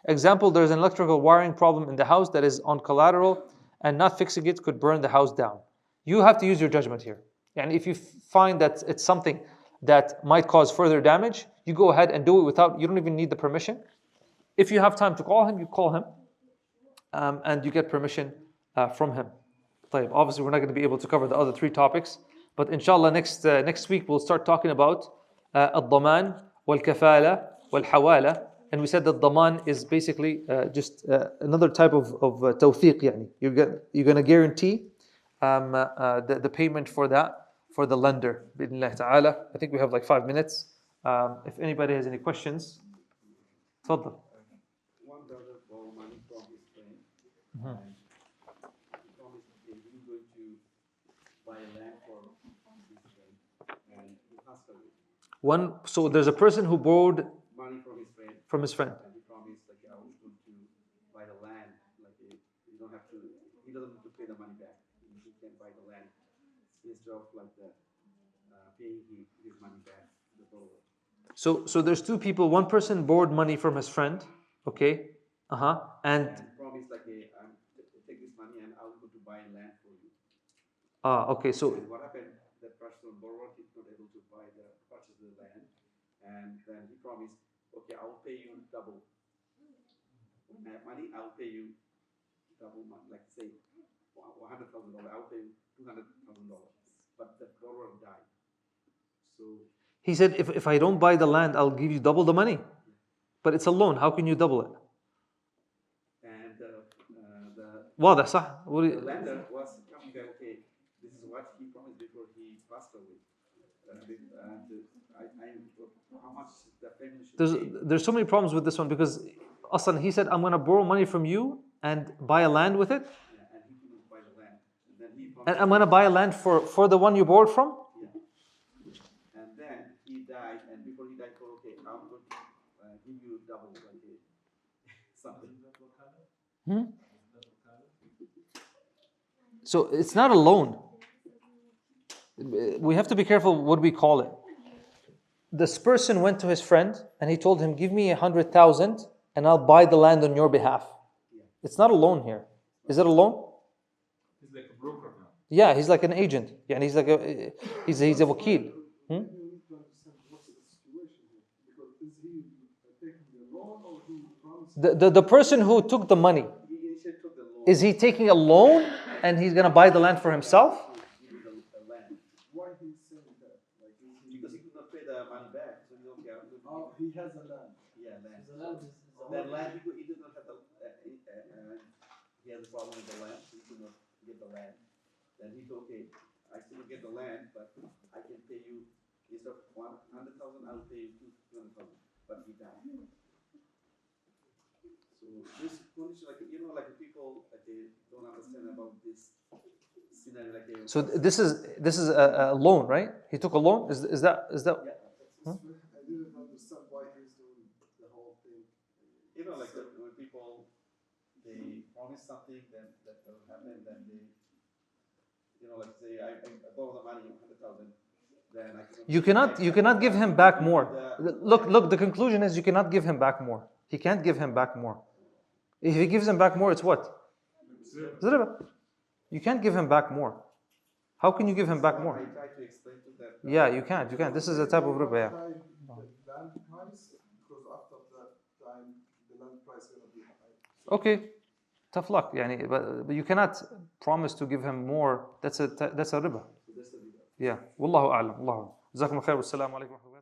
Example, there is an electrical wiring problem in the house that is on collateral, and not fixing it could burn the house down. You have to use your judgment here. And if you find that it's something that might cause further damage, you go ahead and do it you don't even need the permission. If you have time to call him, you call him, and you get permission from him. Obviously, we're not going to be able to cover the other three topics, but inshallah, next week we'll start talking about al-Daman, wal-Kafala, wal-Hawala. And we said that Daman is basically just another type of tawfiq. You're going to guarantee the payment for that, for the lender. Bi'idhnillah ta'ala. I think we have like 5 minutes. If anybody has any questions, tfaddal. One brother borrowed money from his friend, and he promised that he was going to buy a land for his friend, and he passed away. So there's a person who borrowed Money from his friend. And he promised, like, I was going to buy the land. Like, he doesn't have to pay the money back. He can buy the land instead of paying his money back to the borrower. So there's two people. One person borrowed money from his friend, okay, and promised, like, hey, take this money and I'll go to buy land for you. Okay. So and what happened? That person borrower is not able to purchase the land, and then he promised, okay, I'll pay you double. When I have money, I'll pay you double money. Like, say, $100,000, I'll pay you $200,000. But the borrower died. So he said, if I don't buy the land, I'll give you double the money. But it's a loan. How can you double it? And واضح صح? the lender was coming back, okay, this is what he promised before he passed away. How much the family should There's so many problems with this one, because Aslan, he said, I'm going to borrow money from you and buy a land with it. and he couldn't buy the land. And then he And I'm going to buy a land for the one you borrowed from? And then he died, and before he died, okay, I'm going to give you double, something. So it's not a loan. We have to be careful what we call it. This person went to his friend and he told him, give me 100,000 and I'll buy the land on your behalf. It's not a loan here. Is it a loan? He's like a broker now. Yeah, he's like an agent. Yeah, and he's a wakil. You need to understand what's the situation here. Because is he taking the loan or he promised? The person who took the money. He initially took the loan. Is he taking a loan and he's going to buy the land for himself? Give you the land. Why he's saying that? Like, is he, Because he could not pay the money back. So he okay, I'm going to oh, he has a land. yeah, land. The land is That land, he did not have the, he has a problem with the land, so he could not get the land. Then he said, okay, I still get the land, but I can pay you, instead of 100,000, I'll pay you 200,000. But he died. So this condition, like, you know, like people, like, they don't understand about this scenario, like they. So this is a loan, right? He took a loan. Is that? Yeah, I didn't understand why he's doing the whole thing. you know, like when people, they promise something, then that doesn't happen, then they, you know, like say, I borrow the money, 100,000, then I You cannot give him back more. Look. The conclusion is you cannot give him back more. He can't give him back more. If he gives him back more, it's what? It's riba. You can't give him back more. How can you give him back more? I try to explain to that. Yeah, you can't. You can't. This is a type of riba. Yeah. Time, the land price, because after that time, the land price will be high. Okay. Tough luck. يعني, but you cannot promise to give him more. That's a riba. So that's the Yeah. والله أعلم. الله أعلم. جزاكم الله خير والسلام عليكم ورحمة الله.